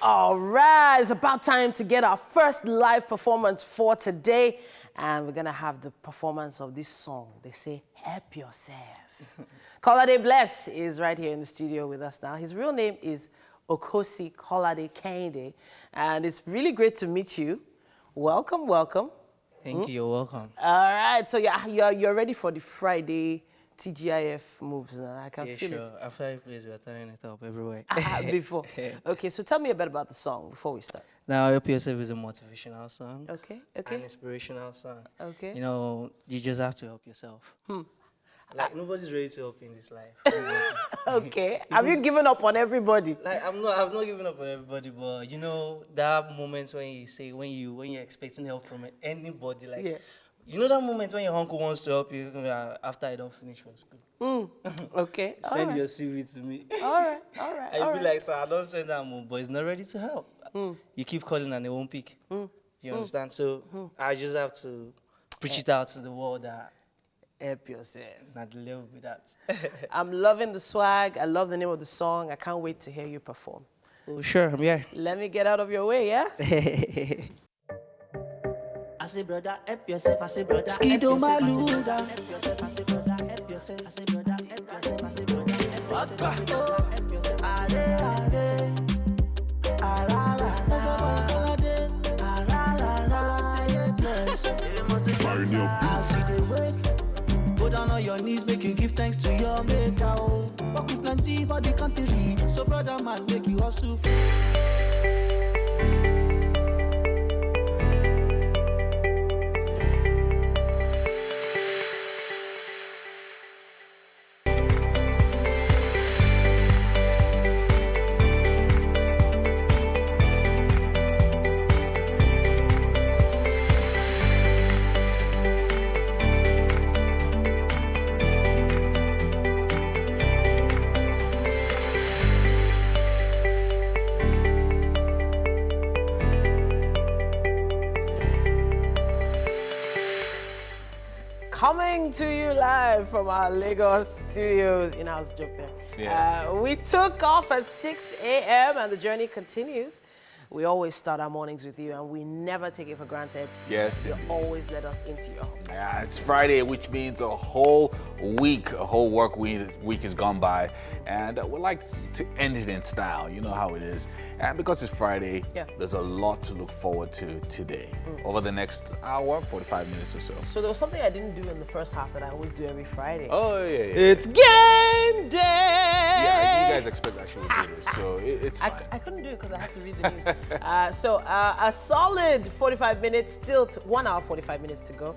Speaker 1: All right, it's about time to get our first live performance for today. And we're going to have the performance of this song. They say, help yourself. Kolade Bless is right here in the studio with us now. His real name is Okosi Kolade Kende. And it's really great to meet you. Welcome, welcome.
Speaker 10: Thank you, you're welcome.
Speaker 1: All right, so you're ready for the Friday TGIF moves now. I can feel it.
Speaker 10: After I play, we're turning it up everywhere.
Speaker 1: Before. Okay, so tell me a bit about the song before we start.
Speaker 10: Now, Help Yourself is a motivational song.
Speaker 1: Okay.
Speaker 10: An inspirational song.
Speaker 1: Okay.
Speaker 10: You know, you just have to help yourself. Like, nobody's ready to help in this life.
Speaker 1: Okay. Have you given up on everybody?
Speaker 10: Like, I've not given up on everybody, but you know, there are moments when you say, when you're expecting help from anybody, like, you know that moment when your uncle wants to help you after I don't finish from school?
Speaker 1: Okay.
Speaker 10: Send your CV to me.
Speaker 1: All right.
Speaker 10: And you'll be like, sir, I don't send that move, but he's not ready to help. You keep calling and they won't pick. You understand? So I just have to preach it out to the world that
Speaker 1: help yourself.
Speaker 10: Not the level with that.
Speaker 1: I'm loving the swag. I love the name of the song. I can't wait to hear you perform.
Speaker 10: Oh, sure, I'm here.
Speaker 1: Let me get out of your way, yeah?
Speaker 11: I say brother, help yourself. I say brother,
Speaker 10: Skido Maluda.
Speaker 11: help yourself. I say brother, help yourself. I say brother, help yourself. I say brother, help yourself. Help yourself. I see the wake. Go down on your knees, make you give thanks to your maker. Walk with plenty for the country. So brother man, make you hustle.
Speaker 1: Coming to you live from our Lagos studios. In-house joke there.
Speaker 8: Yeah.
Speaker 1: We took off at 6 a.m. and the journey continues. We always start our mornings with you and we never take it for granted.
Speaker 8: Yes,
Speaker 1: You always let us into your home.
Speaker 8: Yeah, it's Friday, which means a whole week, a whole work week has gone by. And we'd like to end it in style. You know how it is. And because it's Friday, there's a lot to look forward to today. Over the next hour, 45 minutes or so.
Speaker 1: So there was something I didn't do in the first half that I always do every Friday.
Speaker 8: Oh, yeah.
Speaker 1: It's game day!
Speaker 8: Yeah, you guys expect I should do this, so it's fine.
Speaker 1: I couldn't do it because I had to read the news. So a solid 45 minutes, still 1 hour, 45 minutes to go.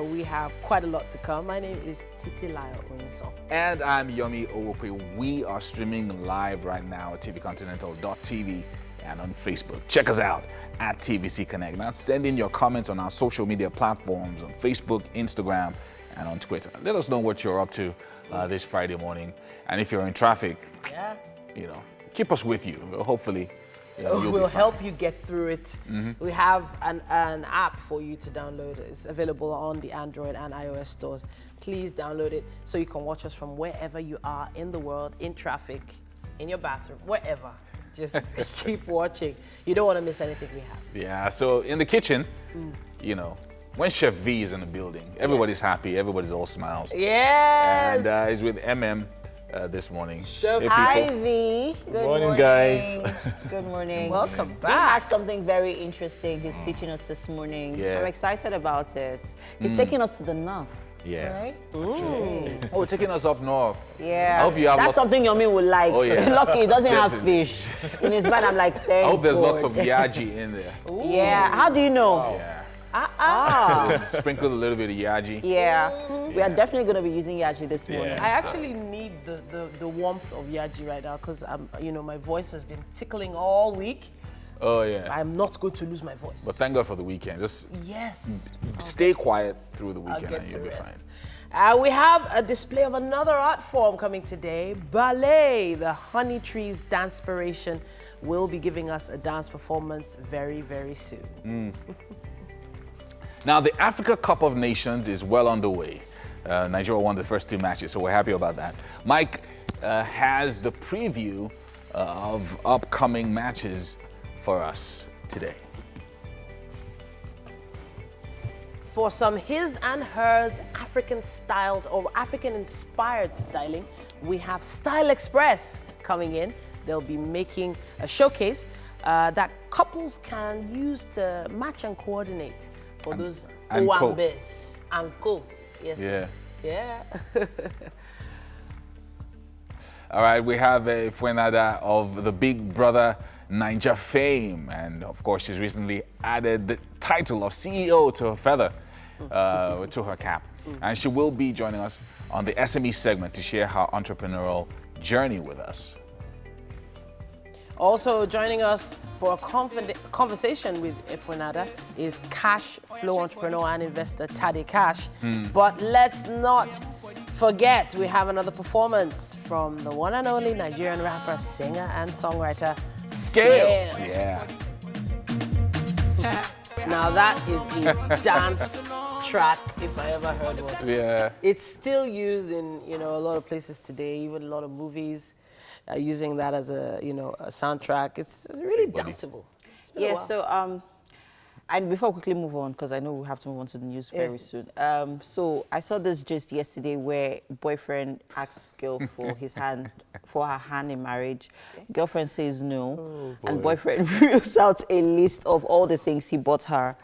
Speaker 1: We have quite a lot to come. My name is Titi Layo Oyinso.
Speaker 8: And I'm Yomi Owope. We are streaming live right now at tvcontinental.tv and on Facebook. Check us out at TVC Connect. Now send in your comments on our social media platforms on Facebook, Instagram, and on Twitter. Let us know what you're up to this Friday morning. And if you're in traffic, you know, keep us with you. Hopefully,
Speaker 1: we'll help you get through it. We have an app for you to download. It's available on the Android and iOS stores. Please download it so you can watch us from wherever you are in the world, in traffic, in your bathroom, wherever. Just keep watching. You don't want to miss anything we have.
Speaker 8: Yeah, so in the kitchen, you know, when Chef V is in the building, everybody's happy, everybody's all smiles.
Speaker 1: Yes!
Speaker 8: And he's with MM this morning.
Speaker 9: Chef, hi V. Good morning,
Speaker 12: guys.
Speaker 9: Good morning.
Speaker 1: Welcome
Speaker 9: He
Speaker 1: back.
Speaker 9: has something very interesting he's teaching us this morning.
Speaker 8: Yeah.
Speaker 9: I'm excited about it. He's taking us to the north.
Speaker 8: Yeah.
Speaker 9: Right?
Speaker 8: Oh, taking us up north.
Speaker 9: Yeah.
Speaker 8: I hope you have
Speaker 9: That's
Speaker 8: lots.
Speaker 9: something Yomi would like.
Speaker 8: Oh, yeah.
Speaker 9: Lucky he doesn't have
Speaker 8: Definitely.
Speaker 9: fish. In his bag, I'm like, thank
Speaker 8: I hope there's
Speaker 9: God.
Speaker 8: lots of yaji in there.
Speaker 9: Yeah. How do you know?
Speaker 8: Yeah. Sprinkled a little bit of yaji.
Speaker 9: Yeah. We are definitely going to be using yaji this morning.
Speaker 1: I actually need the warmth of yaji right now because my voice has been tickling all week.
Speaker 8: Oh yeah.
Speaker 1: I'm not going to lose my voice.
Speaker 8: But thank God for the weekend. Just
Speaker 1: yes.
Speaker 8: Stay quiet through the weekend and you'll be fine.
Speaker 1: We have a display of another art form coming today. Ballet, the Honey Trees Dancepiration, will be giving us a dance performance very, very soon.
Speaker 8: Now, the Africa Cup of Nations is well underway. Nigeria won the first 2 matches, so we're happy about that. Mike has the preview of upcoming matches for us today.
Speaker 1: For some his and hers African-styled or African-inspired styling, we have Style Express coming in. They'll be making a showcase that couples can use to match and coordinate for those Owambes and co. Yes.
Speaker 8: Yeah.
Speaker 1: Yeah.
Speaker 8: All right, we have a Ennada of the Big Brother Naija fame, and of course she's recently added the title of CEO to her feather, to her cap, and she will be joining us on the SME segment to share her entrepreneurial journey with us.
Speaker 1: Also joining us for a conversation with Ennada is cash flow entrepreneur and investor Tade Cash. But let's not forget we have another performance from the one and only Nigerian rapper, singer, and songwriter
Speaker 8: Skales. Yeah.
Speaker 1: Now that is a dance track, if I ever heard one.
Speaker 8: Yeah.
Speaker 1: It's still used in a lot of places today, even a lot of movies are using that as a a soundtrack. It's really danceable.
Speaker 9: Yeah. So and before we quickly move on, because I know we have to move on to the news very soon. So I saw this gist yesterday where boyfriend asks girl for her hand in marriage. Girlfriend says no, and boyfriend reels out a list of all the things he bought her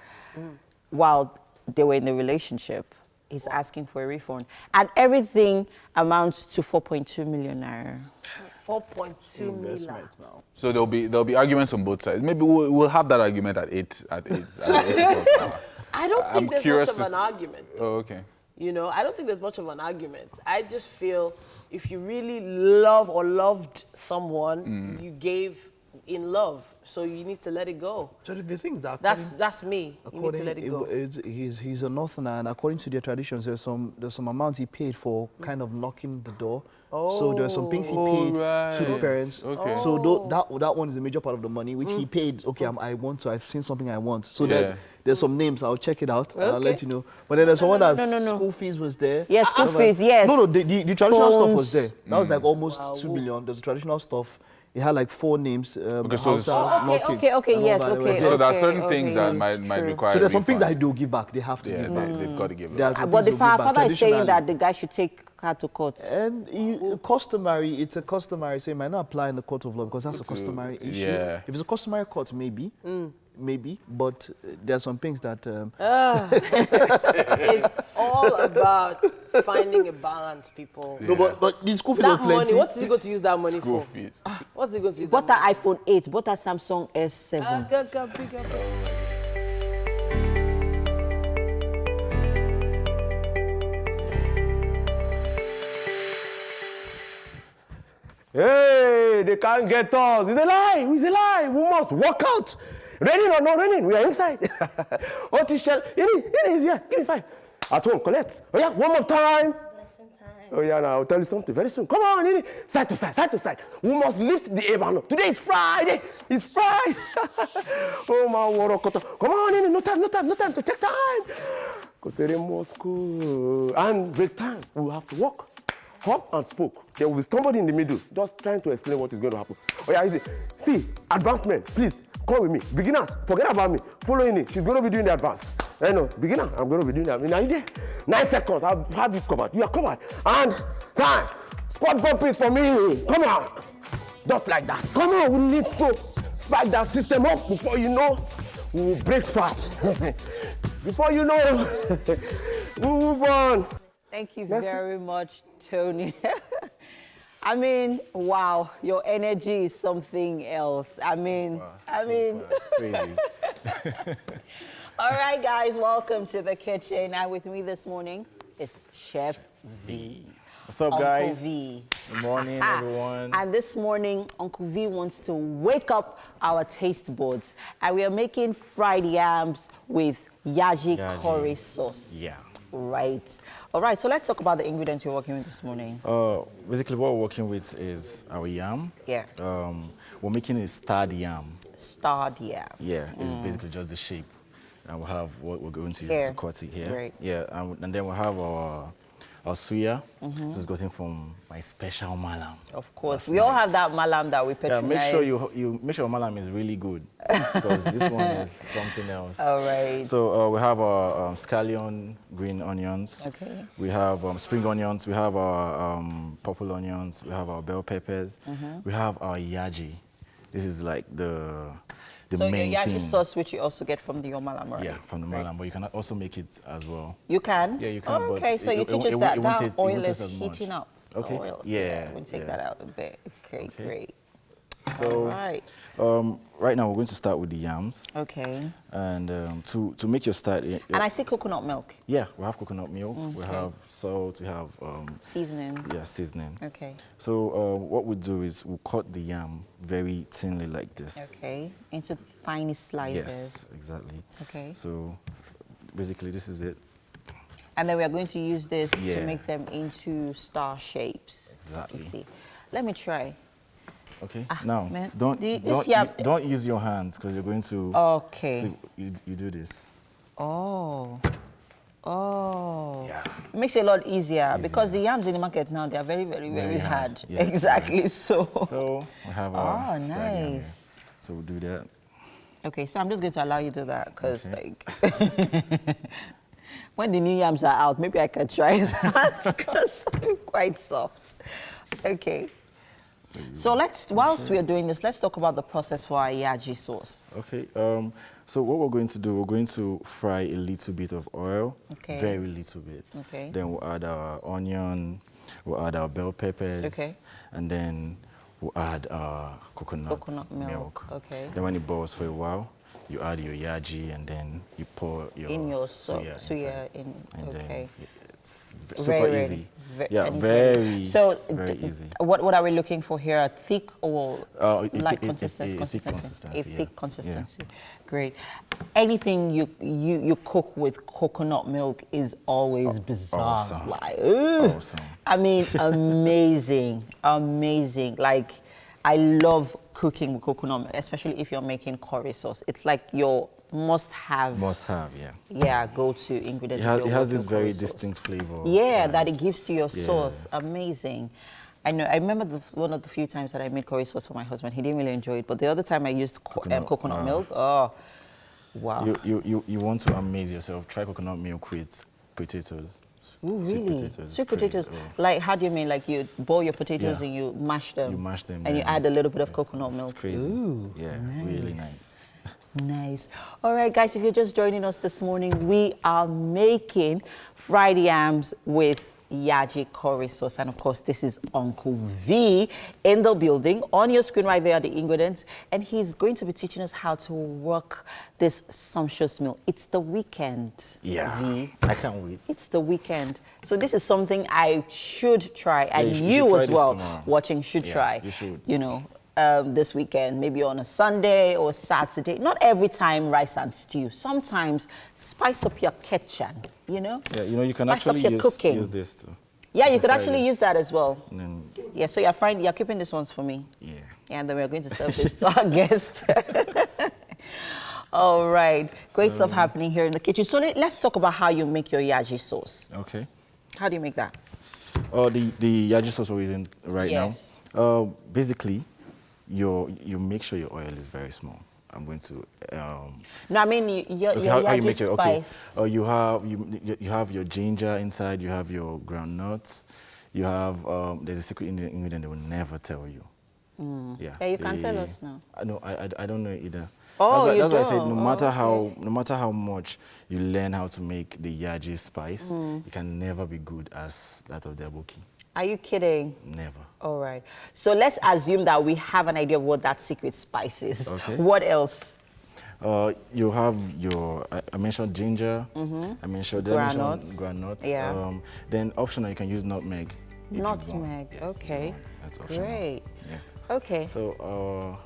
Speaker 9: while they were in the relationship. He's asking for a refund, and everything amounts to 4.2 million naira.
Speaker 1: 4.2 million.
Speaker 8: So there'll be arguments on both sides. Maybe we'll have that argument at 8 o'clock.
Speaker 1: I don't think there's much of an argument.
Speaker 8: Oh, okay.
Speaker 1: I don't think there's much of an argument. I just feel if you really love or loved someone, you gave in love, so you need to let it go.
Speaker 2: So the thing is that
Speaker 1: that's me. You need to let it go.
Speaker 2: He's a northerner, and according to their traditions, there's some amount he paid for kind of knocking the door. So there are some things he paid to the parents.
Speaker 8: Okay.
Speaker 2: So that one is a major part of the money, which he paid. Okay, I've seen something I want. So there's some names. I'll check it out. And I'll let you know. But then there's someone that school fees was there.
Speaker 9: Yeah, school fees. Yes.
Speaker 2: No, the traditional stuff was there. That was like almost 2 million. There's traditional stuff. It had like 4 names.
Speaker 9: Okay, yes, okay.
Speaker 8: So there are certain things that might require.
Speaker 2: So there's some things that they'll give back. They have to give back.
Speaker 8: They've got to give back.
Speaker 9: But the father is saying that the guy should take her to court.
Speaker 2: And it's a customary. So it might not apply in the court of law because that's a customary issue.
Speaker 8: Yeah.
Speaker 2: If it's a customary court, maybe. But there are some things that.
Speaker 1: It's all about finding a balance, people.
Speaker 2: Yeah. No, but the school fees
Speaker 1: that
Speaker 2: are plenty.
Speaker 1: money, what is he going to use that money
Speaker 8: School
Speaker 1: for?
Speaker 8: fees.
Speaker 1: What's he going to use?
Speaker 9: Bought her iPhone 8, bought her Samsung S7.
Speaker 12: Hey, they can't get us. It's a lie. It's a lie. We must walk out. Raining or not raining, we are inside. What is shell? It is, yeah. Give me 5. At home, collect. Oh, yeah, one more time.
Speaker 13: Lesson time.
Speaker 12: Oh, yeah, now I'll tell you something very soon. Come on, Nini. Side to side, side to side. We must lift the banner. Today is Friday. It's Friday. Oh, my Worokoto. Come on, Nini. No time to take time. Because there must go. And break time. We have to walk. Hop and spoke. There will be somebody in the middle just trying to explain what is going to happen. Oh, yeah, easy. See, advancement, please. Come with me. Beginners, forget about me. Follow me. She's going to be doing the advance. No, beginner, I'm going to be doing that. Now you there? 9 seconds. I'll have you covered. You are covered. And time. Squat burpees for me. Come on. Just like that. Come on. We need to spike that system up before you know we will break fat. Before you know, we move on.
Speaker 9: Thank you very much, Tony. I mean, wow, your energy is something else. I mean,
Speaker 2: crazy.
Speaker 9: All right, guys, welcome to the kitchen. And with me this morning is Chef V.
Speaker 13: What's up,
Speaker 9: Uncle
Speaker 13: guys?
Speaker 9: V.
Speaker 13: Good morning, everyone.
Speaker 9: And this morning, Uncle V wants to wake up our taste buds. And we are making fried yams with yaji curry sauce.
Speaker 13: Yeah.
Speaker 9: Right. All right, so let's talk about the ingredients we're working with this morning.
Speaker 13: Basically, what we're working with is our yam.
Speaker 9: Yeah.
Speaker 13: We're making a starred yam.
Speaker 9: Starred yam.
Speaker 13: Yeah, it's basically just the shape. And we'll have what we're going to use
Speaker 9: Here.
Speaker 13: to cut it here.
Speaker 9: Great.
Speaker 13: Yeah, and then we'll have our suya. This is gotten from my special malam.
Speaker 9: Of course. We all have that malam that we patronize.
Speaker 13: Yeah, make sure you make sure malam is really good because this one is something else.
Speaker 9: All right.
Speaker 13: So we have our scallion green onions.
Speaker 9: Okay.
Speaker 13: We have spring onions. We have our purple onions. We have our bell peppers. We have our yaji. This is like the
Speaker 9: so
Speaker 13: main
Speaker 9: your yaji
Speaker 13: thing.
Speaker 9: sauce, which you also get from the malam, right?
Speaker 13: Yeah, from the malam, but you can also make it as well.
Speaker 9: You can?
Speaker 13: Yeah, you can.
Speaker 9: Oh,
Speaker 13: but
Speaker 9: okay, so you teach us that oil is heating up.
Speaker 13: Okay.
Speaker 9: Oil.
Speaker 13: Yeah.
Speaker 9: We'll take that out a bit. Okay, great.
Speaker 13: So,
Speaker 9: all right.
Speaker 13: Right now we're going to start with the yams.
Speaker 9: Okay.
Speaker 13: And to make your start.
Speaker 9: And I see coconut milk.
Speaker 13: Yeah, we have coconut milk. We have salt. We have
Speaker 9: seasoning.
Speaker 13: Yeah, seasoning.
Speaker 9: Okay.
Speaker 13: So what we do is we'll cut the yam very thinly like this.
Speaker 9: Okay. Into tiny slices.
Speaker 13: Yes, exactly.
Speaker 9: Okay.
Speaker 13: So basically, this is it.
Speaker 9: And then we are going to use this to make them into star shapes.
Speaker 13: Exactly.
Speaker 9: You see. Let me try.
Speaker 13: Okay.
Speaker 9: Ah,
Speaker 13: now,
Speaker 9: man.
Speaker 13: don't use your hands because you're going to.
Speaker 9: Okay.
Speaker 13: So you do this.
Speaker 9: Oh. Oh.
Speaker 13: Yeah.
Speaker 9: It makes it a lot easier because the yams in the market now, they are very, very, very hard.
Speaker 13: Yeah,
Speaker 9: exactly. So
Speaker 13: we have our
Speaker 9: nice.
Speaker 13: So we'll do that.
Speaker 9: Okay, so I'm just going to allow you to do that because like when the new yams are out, maybe I can try that because I'm quite soft. Okay. So whilst we are doing this, let's talk about the process for our yaji sauce.
Speaker 13: Okay. So what we're going to do, we're going to fry a little bit of oil.
Speaker 9: Okay.
Speaker 13: Very little bit.
Speaker 9: Okay.
Speaker 13: Then we'll add our onion, we'll add our bell peppers.
Speaker 9: Okay.
Speaker 13: And then we'll add coconut milk.
Speaker 9: Okay.
Speaker 13: Then when it boils for a while, you add your yaji and then you pour your
Speaker 9: suya in.
Speaker 13: And
Speaker 9: okay.
Speaker 13: then it's super easy.
Speaker 9: Very
Speaker 13: easy.
Speaker 9: What are we looking for here? A thick or light
Speaker 13: consistency?
Speaker 9: A thick consistency. Yeah. Great. Anything you cook with coconut milk is always bizarre.
Speaker 13: Awesome.
Speaker 9: Like,
Speaker 13: awesome.
Speaker 9: I mean, amazing, amazing. Like, I love cooking with coconut milk, especially if you're making curry sauce. It's like your must-have.
Speaker 13: Must-have, yeah.
Speaker 9: Yeah, go-to ingredient.
Speaker 13: It has this very distinct flavor.
Speaker 9: Yeah, that it gives to your sauce. Amazing. I know. I remember one of the few times that I made curry sauce for my husband. He didn't really enjoy it, but the other time I used coconut milk. Oh, wow.
Speaker 13: You want to amaze yourself. Try coconut milk with potatoes.
Speaker 9: Ooh, really? Sweet potatoes.
Speaker 13: Oh.
Speaker 9: Like, how do you mean? Like, you boil your potatoes and you mash them?
Speaker 13: You mash them.
Speaker 9: And you add a little bit of coconut milk.
Speaker 13: It's crazy.
Speaker 9: Ooh,
Speaker 13: yeah,
Speaker 9: nice.
Speaker 13: really nice.
Speaker 9: Nice. All right, guys, if you're just joining us this morning, we are making fried yams with yaji curry sauce. And of course, this is Uncle V in the building. On your screen right there are the ingredients. And he's going to be teaching us how to work this sumptuous meal. It's the weekend.
Speaker 13: Yeah,
Speaker 9: V.
Speaker 13: I can't wait.
Speaker 9: It's the weekend. So this is something I should try. And
Speaker 13: you
Speaker 9: you
Speaker 13: try
Speaker 9: as
Speaker 13: this
Speaker 9: well
Speaker 13: tomorrow.
Speaker 9: watching should try.
Speaker 13: You should.
Speaker 9: You know. This weekend, maybe on a Sunday or Saturday. Not every time rice and stew. Sometimes spice up your kitchen, you know?
Speaker 13: Yeah, you can
Speaker 9: Spice up
Speaker 13: actually
Speaker 9: your cooking.
Speaker 13: use this too.
Speaker 9: Yeah, you could actually use that as well.
Speaker 13: Then,
Speaker 9: Yeah, so you're keeping these ones for me.
Speaker 13: yeah.
Speaker 9: And then we're going to serve this to our guests. All right, great stuff happening here in the kitchen. So let's talk about how you make your yaji sauce.
Speaker 13: Okay.
Speaker 9: How do you make that?
Speaker 13: The yaji sauce we're using right
Speaker 9: Yes.
Speaker 13: now. Basically, you make sure your oil is very small. I'm going to.
Speaker 9: No, I mean your
Speaker 13: how you
Speaker 9: yaji
Speaker 13: make it?
Speaker 9: spice.
Speaker 13: Okay. You have your ginger inside. You have your groundnuts. You have there's a secret ingredient they will never tell you.
Speaker 9: Yeah, you can tell us now.
Speaker 13: No, I don't know either.
Speaker 9: Oh,
Speaker 13: that's why I said
Speaker 9: don't?
Speaker 13: no matter how much you learn how to make the yaji spice, it can never be good as that of the aboki.
Speaker 9: Are you kidding?
Speaker 13: Never.
Speaker 9: All right. So let's assume that we have an idea of what that secret spice is.
Speaker 13: Okay.
Speaker 9: What else?
Speaker 13: You have your, I mentioned ginger, I mentioned granules.
Speaker 9: Yeah.
Speaker 13: Then optional, you can use nutmeg.
Speaker 9: Nutmeg, okay.
Speaker 13: That's optional.
Speaker 9: Great.
Speaker 13: Yeah.
Speaker 9: Okay.
Speaker 13: So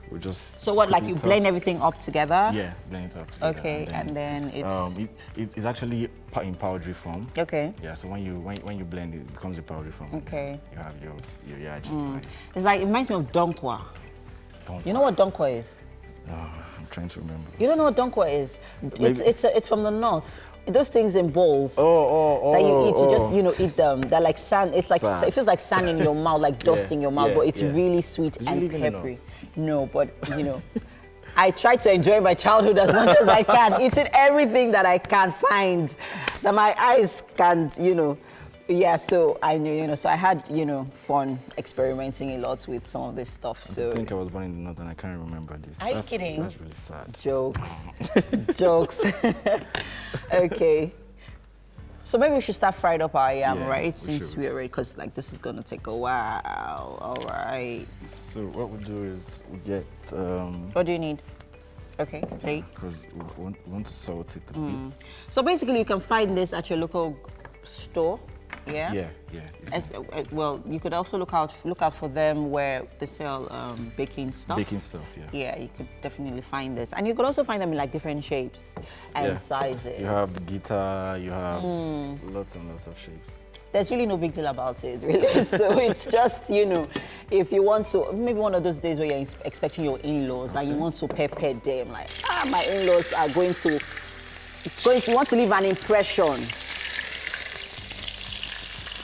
Speaker 13: we just.
Speaker 9: So what, like you blend everything up together?
Speaker 13: Yeah, blend it up together.
Speaker 9: Okay, and then it's.
Speaker 13: It's actually in powdery form.
Speaker 9: Okay.
Speaker 13: Yeah. So when you blend it, it becomes a powdery form.
Speaker 9: Okay.
Speaker 13: You have your yaji spice.
Speaker 9: It's like, it reminds me of donkwa. You know what donkwa is?
Speaker 13: No, I'm trying to remember.
Speaker 9: You don't know what donkwa is? It's from the north. Those things in bowls. That you eat, you just eat them. They're like sand. It's like it feels like sand in your mouth, like dust in your mouth, but it's really sweet and peppery. No, but I try to enjoy my childhood as much as I can, eating everything that I can find, that my eyes can, Yeah, so I knew, so I had, fun experimenting a lot with some of this stuff.
Speaker 13: I think I was born in the north and I can't remember this.
Speaker 9: Are you kidding?
Speaker 13: That's really sad.
Speaker 9: Jokes. Jokes. Okay. So maybe we should start fried up our yam, right? Since we're ready, because this is going to take a while. All right.
Speaker 13: So what we'll do is we get...
Speaker 9: what do you need? Okay,
Speaker 13: because we want to salt it a bit.
Speaker 9: So basically you can find this at your local store. Yeah. Well, you could also look out for them where they sell baking stuff.
Speaker 13: Baking stuff, yeah.
Speaker 9: Yeah, you could definitely find this, and you could also find them in like different shapes and sizes.
Speaker 13: You have the guitar. You have lots and lots of shapes.
Speaker 9: There's really no big deal about it, really. So it's just, if you want to, maybe one of those days where you're expecting your in-laws and you want to pepper them, like, my in-laws are going to want to leave an impression.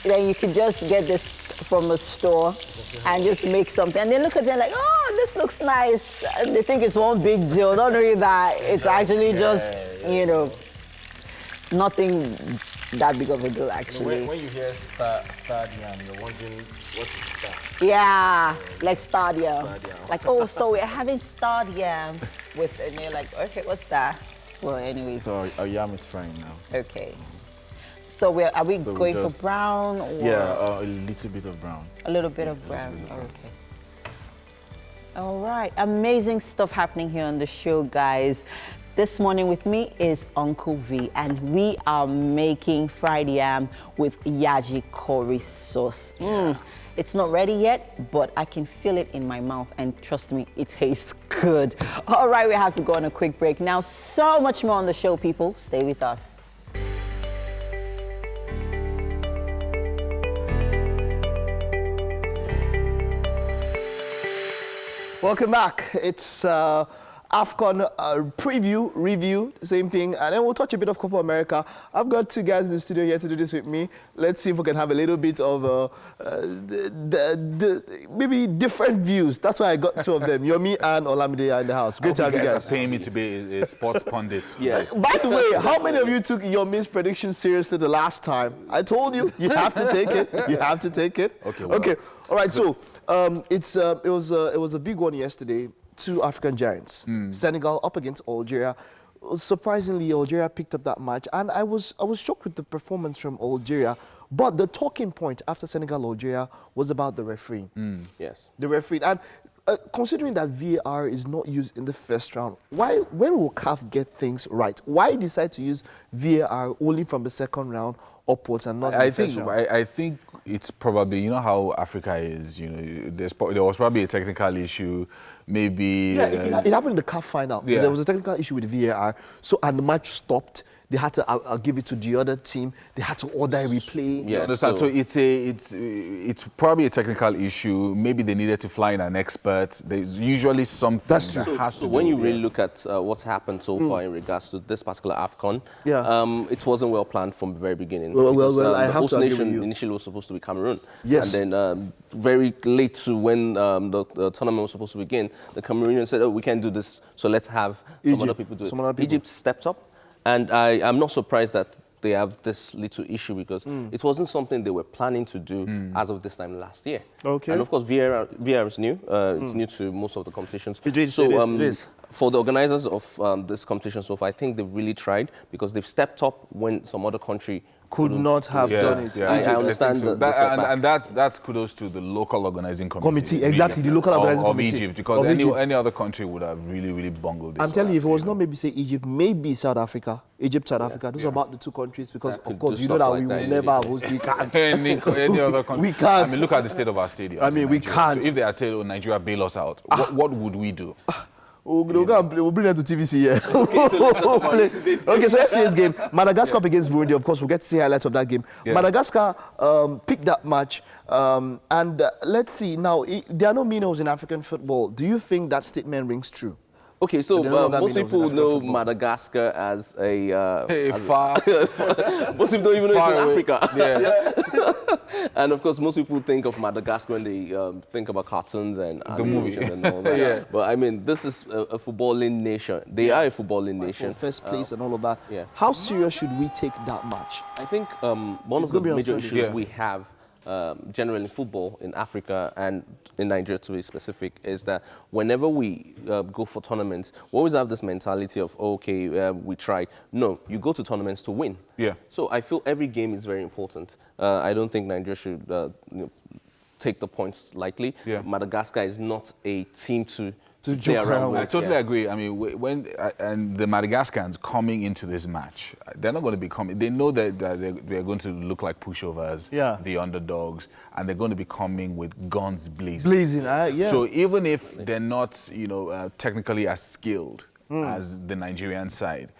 Speaker 9: Then you could just get this from a store and just make something. And they look at it like, oh, this looks nice. And they think it's one big deal, not knowing that it's actually just, nothing that big of a deal, actually.
Speaker 13: When you hear stadium, you're wondering what is star?
Speaker 9: Yeah, like stadium. Like, oh, so we're having stadium with, and you're like, okay, what's that? Well, anyways.
Speaker 13: So our yam is frying now.
Speaker 9: Okay. So are we going for brown? Or?
Speaker 13: Yeah, a little bit of brown.
Speaker 9: A little bit of brown, okay. All right, amazing stuff happening here on the show, guys. This morning with me is Uncle V, and we are making fried yam with yaji curry sauce. It's not ready yet, but I can feel it in my mouth, and trust me, it tastes good. All right, we have to go on a quick break now. So much more on the show, people. Stay with us.
Speaker 2: Welcome back. It's AFCON review, same thing. And then we'll touch a bit of Copa America. I've got two guys in the studio here to do this with me. Let's see if we can have a little bit of maybe different views. That's why I got two of them. Yomi and Olamide are in the house. Great to have you guys.
Speaker 8: Are paying me to be a sports pundit.
Speaker 2: Yeah. By the way, how many of you took Yomi's prediction seriously the last time? I told you, you have to take it. You have to take it.
Speaker 8: Okay. Well,
Speaker 2: okay. All right. So it was a big one yesterday. Two African giants, Senegal up against Algeria. Surprisingly, Algeria picked up that match, and I was shocked with the performance from Algeria. But the talking point after Senegal-Algeria was about the referee.
Speaker 12: Yes,
Speaker 2: the referee. And considering that VAR is not used in the first round, when will CAF get things right? Why decide to use VAR only from the second round upwards and not?
Speaker 8: I think it's probably, how Africa is. There was probably a technical issue. Maybe
Speaker 2: it happened in the CAF final. Yeah. There was a technical issue with VAR, and the match stopped. They had to give it to the other team. They had to order a replay.
Speaker 8: Yeah, understand. So it's probably a technical issue. Maybe they needed to fly in an expert. There's usually something that has to.
Speaker 12: So when you really look at what's happened so far in regards to this particular AFCON, it wasn't well planned from the very beginning.
Speaker 2: Well, I have
Speaker 12: the host
Speaker 2: to agree
Speaker 12: nation
Speaker 2: with you.
Speaker 12: initially was supposed to be Cameroon.
Speaker 2: Yes.
Speaker 12: And then very late to when the tournament was supposed to begin, the Cameroonians said, "Oh, we can't do this, so let's have some other people do it." Egypt stepped up. And I'm not surprised that they have this little issue because it wasn't something they were planning to do as of this time last year.
Speaker 2: Okay.
Speaker 12: And of course, VAR is new. It's new to most of the competitions.
Speaker 2: It is.
Speaker 12: For the organizers of this competition so far, I think they've really tried because they've stepped up when some other country
Speaker 2: could not have done it.
Speaker 14: I understand
Speaker 8: so. And that's kudos to the local organizing committee.
Speaker 2: Exactly, the local organizing
Speaker 8: of
Speaker 2: committee.
Speaker 8: Egypt, because any other country would have really bungled this.
Speaker 2: I'm telling you, if it was not maybe say Egypt, maybe South Africa. Egypt, South Africa. Those are about the two countries, because of course you know that we will never host. We can't.
Speaker 8: any other country.
Speaker 2: We can't.
Speaker 8: I mean, look at the state of our stadium.
Speaker 2: I mean, we can't.
Speaker 8: So if they had said, "Oh, Nigeria, bail us out," what would we do?
Speaker 2: We'll bring them to TVC here. Okay, so yesterday's game, Madagascar against Burundi. Of course, we'll get to see highlights of that game. Yeah. Madagascar picked that match. And let's see, now, there are no minnows in African football. Do you think that statement rings true?
Speaker 14: Okay, so most people know Madagascar as a
Speaker 8: far.
Speaker 14: Most people don't even know it's in
Speaker 8: away.
Speaker 14: Africa.
Speaker 8: Yeah.
Speaker 14: And of course, most people think of Madagascar when they think about cartoons and
Speaker 8: the movie
Speaker 14: and all that.
Speaker 8: Yeah.
Speaker 14: But I mean, this is a footballing nation. They are a footballing nation.
Speaker 2: For first place and all of that.
Speaker 14: Yeah.
Speaker 2: How serious should we take that match?
Speaker 14: I think one of the major issues we have generally in football in Africa and in Nigeria to be specific is that whenever we go for tournaments, we always have this mentality of, okay, we tried. No, you go to tournaments to win.
Speaker 8: Yeah.
Speaker 14: So I feel every game is very important. I don't think Nigeria should take the points lightly.
Speaker 8: Yeah.
Speaker 14: Madagascar is not a team to
Speaker 2: joke around.
Speaker 8: I totally agree. I mean, when the Madagascans coming into this match, they're not going to be coming. They know that they're going to look like pushovers, the underdogs, and they're going to be coming with guns blazing. So even if they're not, technically as skilled as the Nigerian side,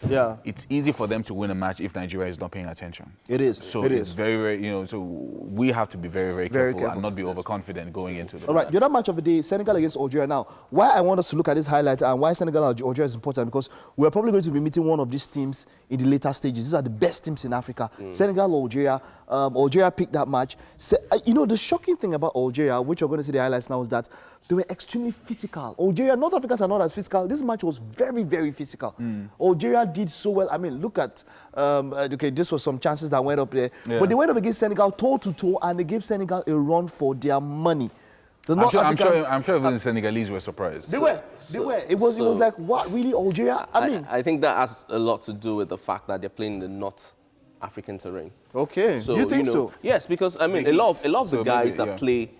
Speaker 8: it's easy for them to win a match if Nigeria is not paying attention.
Speaker 2: It is.
Speaker 8: So it's very, very, so we have to be very, very careful and not be overconfident going into the
Speaker 2: All right, the other match of the day, Senegal against Algeria. Now, why I want us to look at this highlight and why Senegal and Algeria is important, because we're probably going to be meeting one of these teams in the later stages. These are the best teams in Africa. Senegal, Algeria. Algeria picked that match. The shocking thing about Algeria, which we're going to see the highlights now, is that they were extremely physical. Algeria, North Africans are not as physical. This match was very, very physical. Algeria did so well. I mean, look at, this was some chances that went up there. Yeah. But they went up against Senegal toe-to-toe, and they gave Senegal a run for their money.
Speaker 8: I'm sure even the Senegalese were surprised.
Speaker 2: They were. It was like, what, really, Algeria?
Speaker 14: I think that has a lot to do with the fact that they're playing in the North African terrain.
Speaker 2: Okay, so, you think so?
Speaker 14: Yes, because, I mean, a lot of the guys that play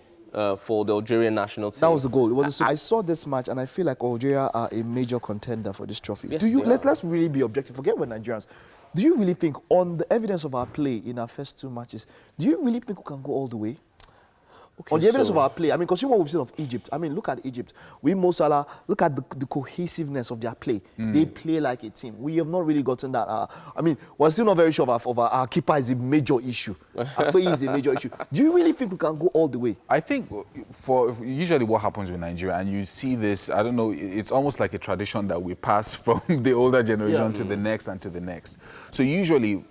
Speaker 14: for the Algerian national team.
Speaker 2: That was the goal. I saw this match and I feel like Algeria are a major contender for this trophy.
Speaker 14: Yes,
Speaker 2: let's really be objective. Forget what Nigerians. Do you really think, on the evidence of our play in our first two matches, do you really think we can go all the way? Okay, on the evidence of our play, I mean, considering what we've seen of Egypt, I mean, look at Egypt. Mo Salah, look at the cohesiveness of their play. They play like a team. We have not really gotten that. I mean, we're still not very sure of our keeper is a major issue. Akpeyi is a major issue. Do you really think we can go all the way?
Speaker 8: I think usually what happens with Nigeria, and you see this, I don't know, it's almost like a tradition that we pass from the older generation to the next and to the next. So usually,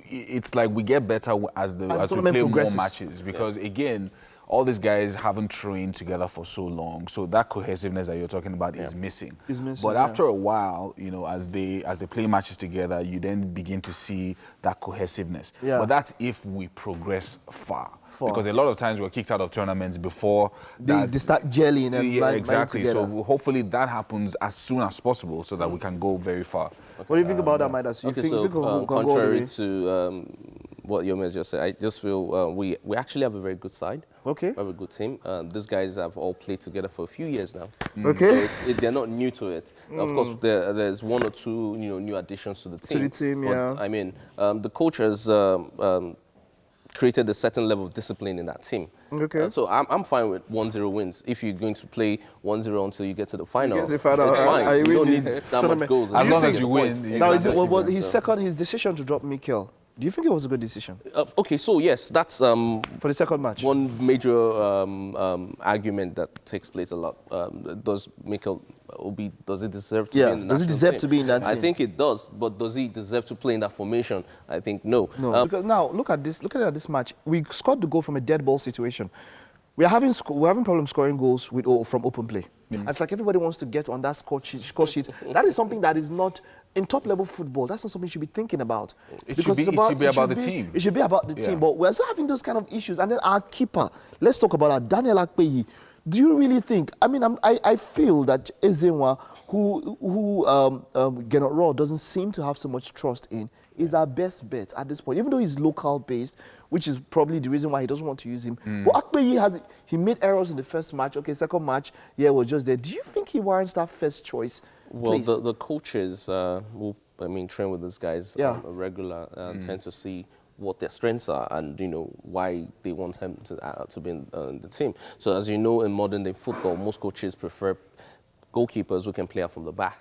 Speaker 8: it's like we get better as we play more matches, because again, all these guys haven't trained together for so long, so that cohesiveness that you're talking about is missing. But after a while, as they play matches together, you then begin to see that cohesiveness. But that's if we progress far. Because a lot of times we're kicked out of tournaments before
Speaker 2: they start gelling and
Speaker 8: exactly. So hopefully that happens as soon as possible so that we can go very far.
Speaker 2: What do you think about that, Midas?
Speaker 14: Contrary to what Yomez just said, I just feel we actually have a very good side.
Speaker 2: Okay.
Speaker 14: We have a good team. These guys have all played together for a few years now.
Speaker 2: Okay.
Speaker 14: So they're not new to it. Of course, there's one or two new additions to the team.
Speaker 2: But,
Speaker 14: I mean, the coach has created a certain level of discipline in that team.
Speaker 2: Okay.
Speaker 14: So I'm fine with 1-0 wins. If you're going to play 1-0 until you get to the final,
Speaker 2: it's fine.
Speaker 14: You don't need that much goals.
Speaker 8: As long as you win.
Speaker 2: Now, his decision to drop Mikel, do you think it was a good decision?
Speaker 14: Okay, so yes, that's
Speaker 2: for the second match.
Speaker 14: One major argument that takes place a lot. Does Mikel Obi, does he deserve to be in the national
Speaker 2: does he deserve to be in that team?
Speaker 14: I think it does, but does he deserve to play in that formation? I think no.
Speaker 2: No. Because now look at this match. We scored the goal from a dead ball situation. We're having problems scoring goals from open play. It's like everybody wants to get on that score sheet. That is something that is not in top-level football. That's not something you should be thinking about.
Speaker 8: It should be about the team.
Speaker 2: It should be about the team. But we're still having those kind of issues. And then our keeper, let's talk about that, Daniel Akpeyi. Do you really think? I mean, I feel that Ezenwa, who Gennaro doesn't seem to have so much trust in, is our best bet at this point, even though he's local based, which is probably the reason why he doesn't want to use him. But Akpeyi he made errors in the first match. Okay, second match, yeah, was just there. Do you think he warrants that first choice?
Speaker 14: Well, the coaches who train with these guys regular tend to see what their strengths are and why they want him to be in the team. So as you know, in modern day football, most coaches prefer goalkeepers who can play out from the back.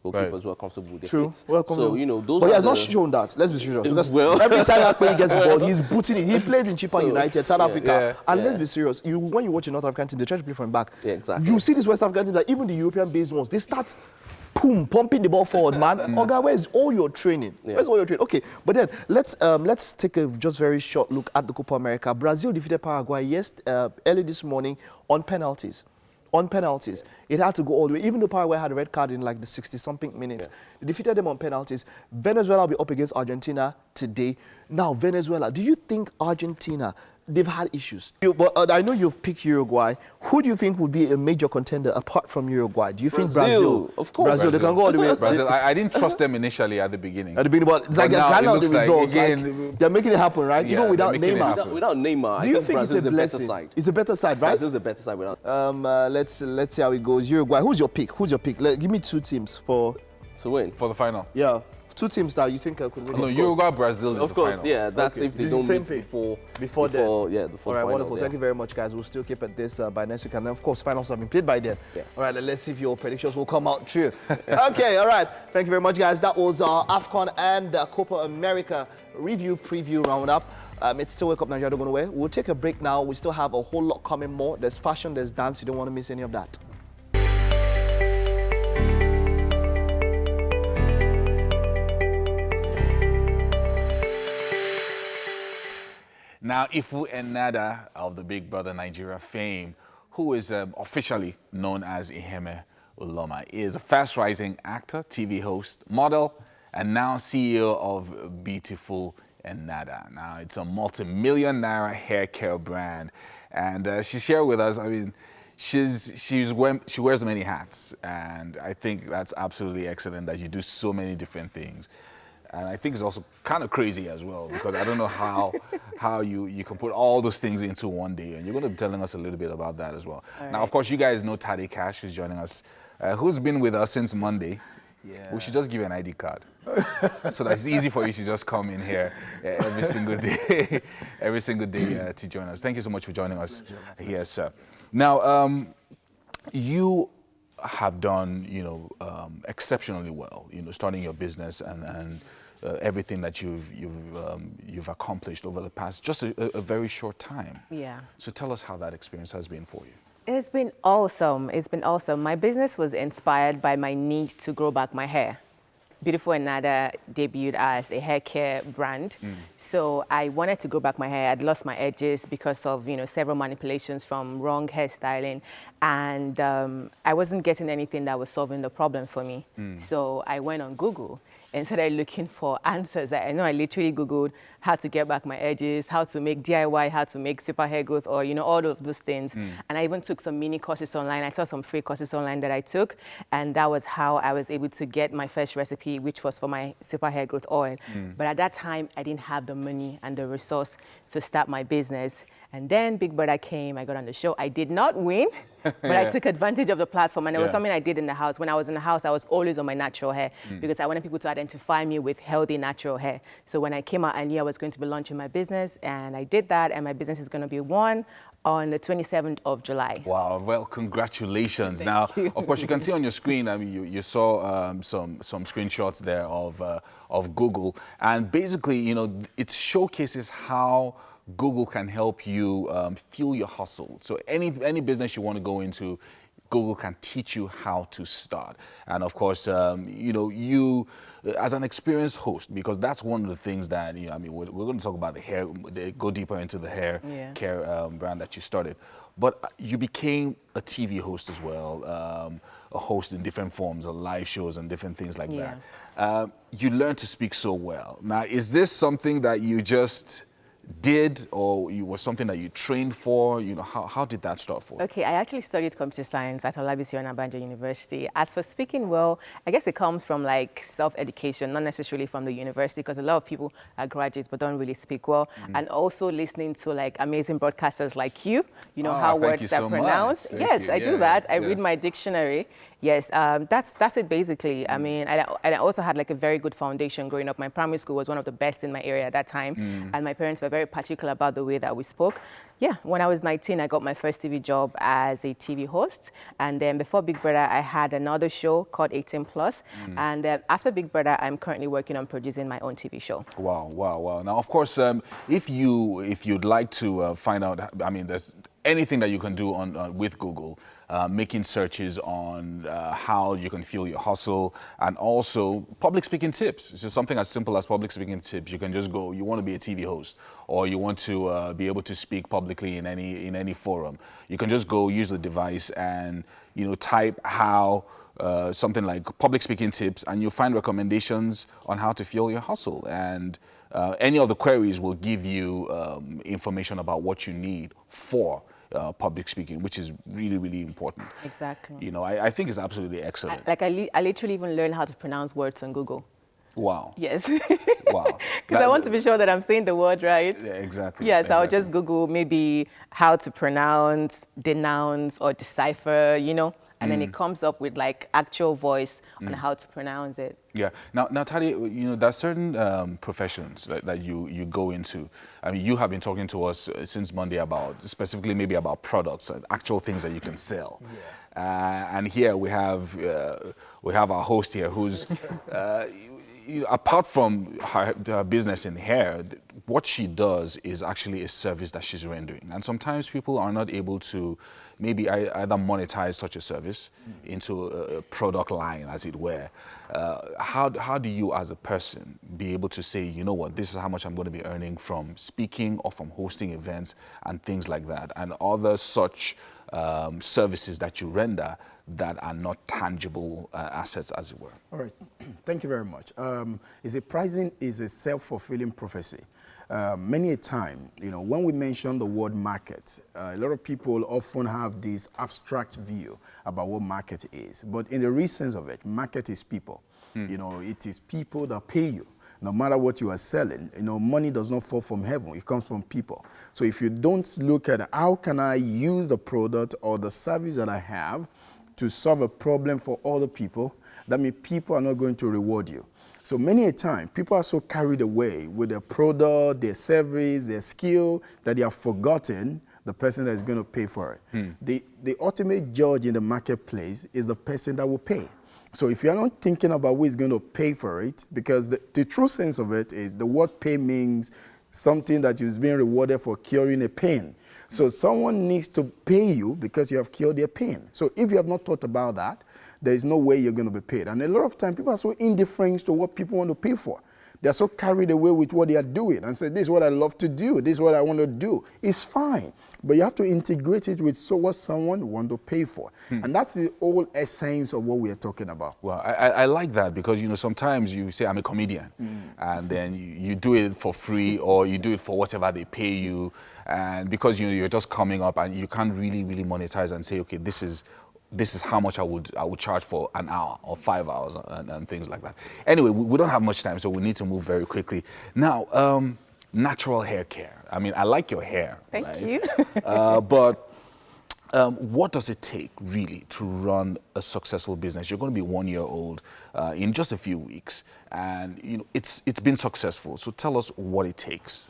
Speaker 14: Goalkeepers who are comfortable with their feet. So those.
Speaker 2: But he has not shown that. Let's be serious. Because every time Akpeyi gets the ball, he's booting it. He played in Chippa United, South Africa, and let's be serious. When you watch a North African team, they try to play from back.
Speaker 14: Yeah, exactly.
Speaker 2: You see these West African teams, like even the European-based ones, they start. Boom, pumping the ball forward, man. Oga, where's all your training? Where's all your training? Okay, but then let's take a just very short look at the Copa America. Brazil defeated Paraguay early this morning on penalties. It had to go all the way, even though Paraguay had a red card in like the 60-something minutes. They defeated them on penalties. Venezuela will be up against Argentina today. Now, Venezuela, do you think Argentina, they've had issues? But I know you've picked Uruguay. Who do you think would be a major contender apart from Uruguay? Do you think Brazil?
Speaker 14: Of course.
Speaker 2: Brazil, they can go all the way.
Speaker 8: Brazil, I didn't trust them initially at the beginning.
Speaker 2: But it's like they're planning out the results. Like, they're making it happen, right?
Speaker 8: Yeah,
Speaker 2: even without Neymar.
Speaker 14: Without Neymar,
Speaker 2: do you think Brazil's a better side? It's a better side, right?
Speaker 14: Brazil's a better side without.
Speaker 2: Let's see how it goes. Uruguay. Who's your pick? Give me two teams to
Speaker 14: win
Speaker 8: for the final.
Speaker 2: Yeah. Two teams that you think could win.
Speaker 8: No, Uruguay, Brazil is
Speaker 14: of course,
Speaker 8: the final.
Speaker 14: yeah. That's if they don't meet before then. Yeah, before
Speaker 2: all right,
Speaker 14: final,
Speaker 2: wonderful. Thank you very much, guys. We'll still keep at this by next week. And then, of course, finals have been played by then. Yeah. All right, let's see if your predictions will come out true. Okay, all right. Thank you very much, guys. That was our AFCON and Copa America preview roundup. It's still Wake Up Nigeria, don't go away. We'll take a break now. We still have a whole lot coming more. There's fashion, there's dance. You don't want to miss any of that.
Speaker 8: Now, Ifu Ennada of the Big Brother Nigeria fame, who is officially known as Iheme Uloma, is a fast-rising actor, TV host, model, and now CEO of Beautiful Ennada. Now, it's a multi-million naira hair care brand, and she's here with us. I mean, she wears many hats, and I think that's absolutely excellent that you do so many different things. And I think it's also kind of crazy as well, because I don't know how you can put all those things into one day. And you're going to be telling us a little bit about that as well. Now, of course, you guys know Tade Cash, who's joining us, who's been with us since Monday. Yeah. We should just give you an ID card. So that it's easy for you to just come in here every single day, to join us. Thank you so much for joining us here, sir. Now, you have done, exceptionally well, starting your business and everything that you've accomplished over the past just a very short time.
Speaker 15: Yeah.
Speaker 8: So tell us how that experience has been for you.
Speaker 15: It's been awesome. It's been awesome. My business was inspired by my need to grow back my hair. Beautiful Ennada debuted as a hair care brand. So I wanted to grow back my hair. I'd lost my edges because of, several manipulations from wrong hairstyling. And I wasn't getting anything that was solving the problem for me. So I went on Google and started looking for answers. I know I literally Googled how to get back my edges, how to make DIY, how to make super hair growth, or all of those things. And I even took some mini courses online. I saw some free courses online that I took, and that was how I was able to get my first recipe, which was for my super hair growth oil. But at that time, I didn't have the money and the resource to start my business. And then Big Brother came, I got on the show. I did not win, but I took advantage of the platform, and it was something I did in the house. When I was in the house, I was always on my natural hair because I wanted people to identify me with healthy, natural hair. So when I came out, I knew I was going to be launching my business, and I did that, and my business is going to be on the 27th of July.
Speaker 8: Wow, well, congratulations. Now, of course, you can see on your screen, I mean, you saw some screenshots there of Google, and basically, it showcases how Google can help you fuel your hustle. So any business you want to go into, Google can teach you how to start. And of course, you as an experienced host, because that's one of the things that, we're going to talk about the hair, go deeper into the hair care brand that you started. But you became a TV host as well, a host in different forms, of live shows and different things like that. You learned to speak so well. Now, is this something that you just did, or was something that you trained for? You know, how did that start for you?
Speaker 15: Okay, I actually studied computer science at Olabisi Onabanjo University. As for speaking well, I guess it comes from like self-education, not necessarily from the university, because a lot of people are graduates but don't really speak well. And also listening to like amazing broadcasters like you know how words are pronounced. Yes, I do that. I read my dictionary. Yes, that's it basically. I mean, I also had like a very good foundation growing up. My primary school was one of the best in my area at that time, and my parents were very particular about the way that we spoke. Yeah, when I was 19, I got my first TV job as a TV host, and then before Big Brother, I had another show called 18 Plus, and after Big Brother, I'm currently working on producing my own TV show.
Speaker 8: Wow, wow, wow. Now, of course, if you'd like to find out, I mean, there's anything that you can do on with Google. Making searches on how you can fuel your hustle, and also public speaking tips. It's just something as simple as public speaking tips. You can just go, you want to be a TV host, or you want to be able to speak publicly in any forum. You can just go use the device and, you know, type how something like public speaking tips, and you'll find recommendations on how to fuel your hustle. And any of the queries will give you information about what you need for public speaking, which is really, really important.
Speaker 15: Exactly.
Speaker 8: You know, I think it's absolutely excellent.
Speaker 15: I literally even learned how to pronounce words on Google.
Speaker 8: Wow.
Speaker 15: Yes.
Speaker 8: Wow.
Speaker 15: Because I want to be sure that I'm saying the word right.
Speaker 8: Yeah, exactly.
Speaker 15: Yes,
Speaker 8: exactly.
Speaker 15: I'll just Google maybe how to pronounce, denounce, or decipher, you know, and then it comes up with like actual voice on how to pronounce it.
Speaker 8: Yeah. Now, Tadi, you know, there are certain professions that you go into. I mean, you have been talking to us since Monday about, specifically maybe about products, actual things that you can sell. Yeah. And here we have our host here who's, apart from her business in hair, what she does is actually a service that she's rendering. And sometimes people are not able to maybe either monetize such a service into a product line, as it were. How do you as a person be able to say, you know what, this is how much I'm going to be earning from speaking or from hosting events and things like that, and other such services that you render that are not tangible assets, as it were?
Speaker 16: All right, thank you very much. Pricing is a self-fulfilling prophecy. Many a time, you know, when we mention the word market, a lot of people often have this abstract view about what market is. But in the real sense of it, market is people. You know, it is people that pay you. No matter what you are selling, you know, money does not fall from heaven. It comes from people. So if you don't look at how can I use the product or the service that I have to solve a problem for other people, that means people are not going to reward you. So many a time, people are so carried away with their product, their service, their skill, that they have forgotten the person that is going to pay for it. The ultimate judge in the marketplace is the person that will pay. So if you're not thinking about who is going to pay for it, because the true sense of it is the word pay means something that is being rewarded for curing a pain. So someone needs to pay you because you have cured their pain. So if you have not thought about that, there is no way you're going to be paid. And a lot of times, people are so indifferent to what people want to pay for. They're so carried away with what they are doing and say, this is what I love to do. This is what I want to do. It's fine. But you have to integrate it with what someone wants to pay for. And that's the whole essence of what we are talking about.
Speaker 8: Well, I like that because, you know, sometimes you say, I'm a comedian. And then you do it for free or you do it for whatever they pay you. And because, you know, you're just coming up and you can't really monetize and say, okay, this is how much I would charge for an hour or 5 hours and things like that. Anyway, we don't have much time, so we need to move very quickly. Now, natural hair care. I mean, I like your hair.
Speaker 15: Thank you.
Speaker 8: But what does it take really to run a successful business? You're going to be 1 year old in just a few weeks, and you know it's been successful. So tell us what it takes.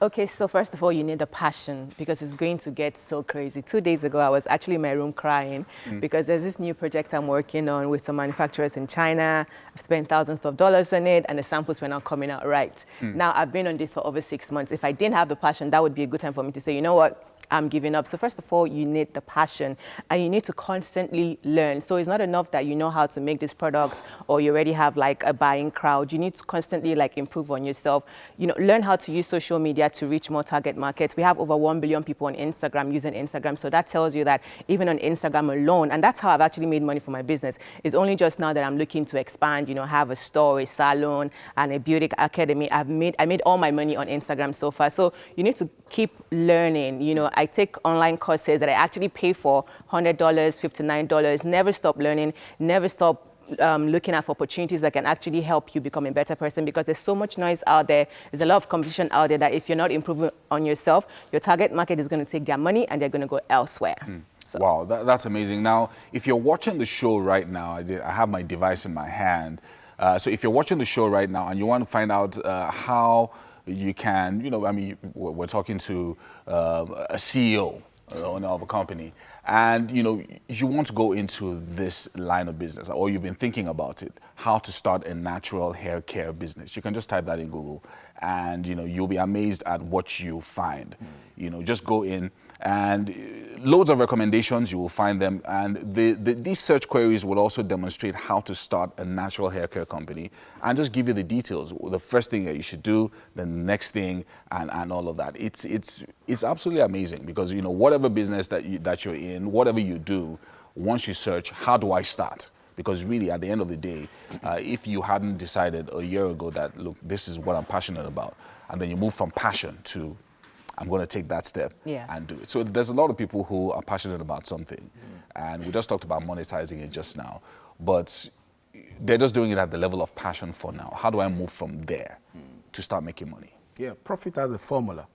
Speaker 15: Okay, so first of all, you need a passion because it's going to get so crazy. 2 days ago, I was actually in my room crying because there's this new project I'm working on with some manufacturers in China. I've spent thousands of dollars on it, and the samples were not coming out right. Now, I've been on this for over 6 months. If I didn't have the passion, that would be a good time for me to say, you know what? I'm giving up. So first of all, you need the passion and you need to constantly learn. So it's not enough that you know how to make these products or you already have like a buying crowd. You need to constantly like improve on yourself. You know, learn how to use social media to reach more target markets. We have over 1 billion people on Instagram using Instagram. So that tells you that even on Instagram alone, and that's how I've actually made money for my business. It's only just now that I'm looking to expand, you know, have a store, a salon, and a beauty academy. I made all my money on Instagram so far. So you need to keep learning. You know, I take online courses that I actually pay for $100, $59. Never stop learning. Never stop looking at opportunities that can actually help you become a better person, because there's so much noise out there. There's a lot of competition out there that if you're not improving on yourself, your target market is going to take their money and they're going to go elsewhere. So.
Speaker 8: Wow, that's amazing. Now, if you're watching the show right now, I have my device in my hand. So if you're watching the show right now and you want to find out how you can, you know, I mean, we're talking to a CEO of a company, and, you know, you want to go into this line of business, or you've been thinking about it, how to start a natural hair care business. You can just type that in Google and, you know, you'll be amazed at what you find. You know, just go in and loads of recommendations, you will find them. And these search queries will also demonstrate how to start a natural hair care company and just give you the details. The first thing that you should do, the next thing, and all of that. It's absolutely amazing, because, you know, whatever business that you're in, whatever you do, once you search, how do I start? Because really, at the end of the day, if you hadn't decided a year ago that, look, this is what I'm passionate about, and then you move from passion to, I'm going to take that step and do it. So there's a lot of people who are passionate about something, and we just talked about monetizing it just now, but they're just doing it at the level of passion for now. How do I move from there to start making money?
Speaker 16: Yeah, profit has a formula.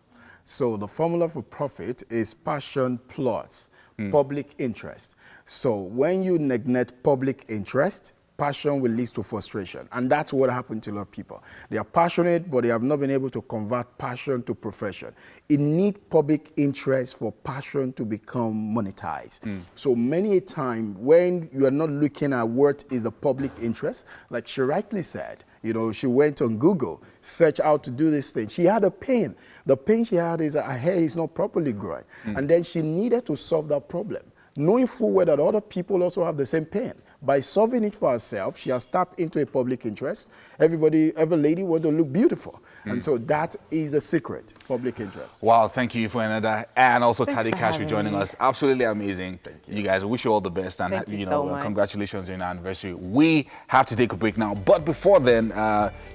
Speaker 16: So the formula for profit is passion plus public interest. So when you neglect public interest, passion will lead to frustration. And that's what happened to a lot of people. They are passionate, but they have not been able to convert passion to profession. It needs public interest for passion to become monetized. So many a time when you are not looking at what is the public interest, like she rightly said, you know, she went on Google, searched out to do this thing. She had a pain. The pain she had is that her hair is not properly growing. And then she needed to solve that problem, knowing full well that other people also have the same pain. By solving it for herself, she has tapped into a public interest. Every lady wants to look beautiful. And so that is a secret, public interest.
Speaker 8: Wow, thank you for Ennada, and also Tadi Cash for joining us. Absolutely amazing. Thank you. You guys, wish you all the best, and you know, congratulations on your anniversary. We have to take a break now, but before then,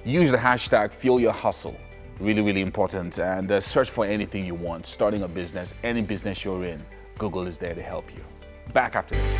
Speaker 8: use the hashtag Fuel Your Hustle. Really, really important. And search for anything you want. Starting a business, any business you're in, Google is there to help you. Back after this.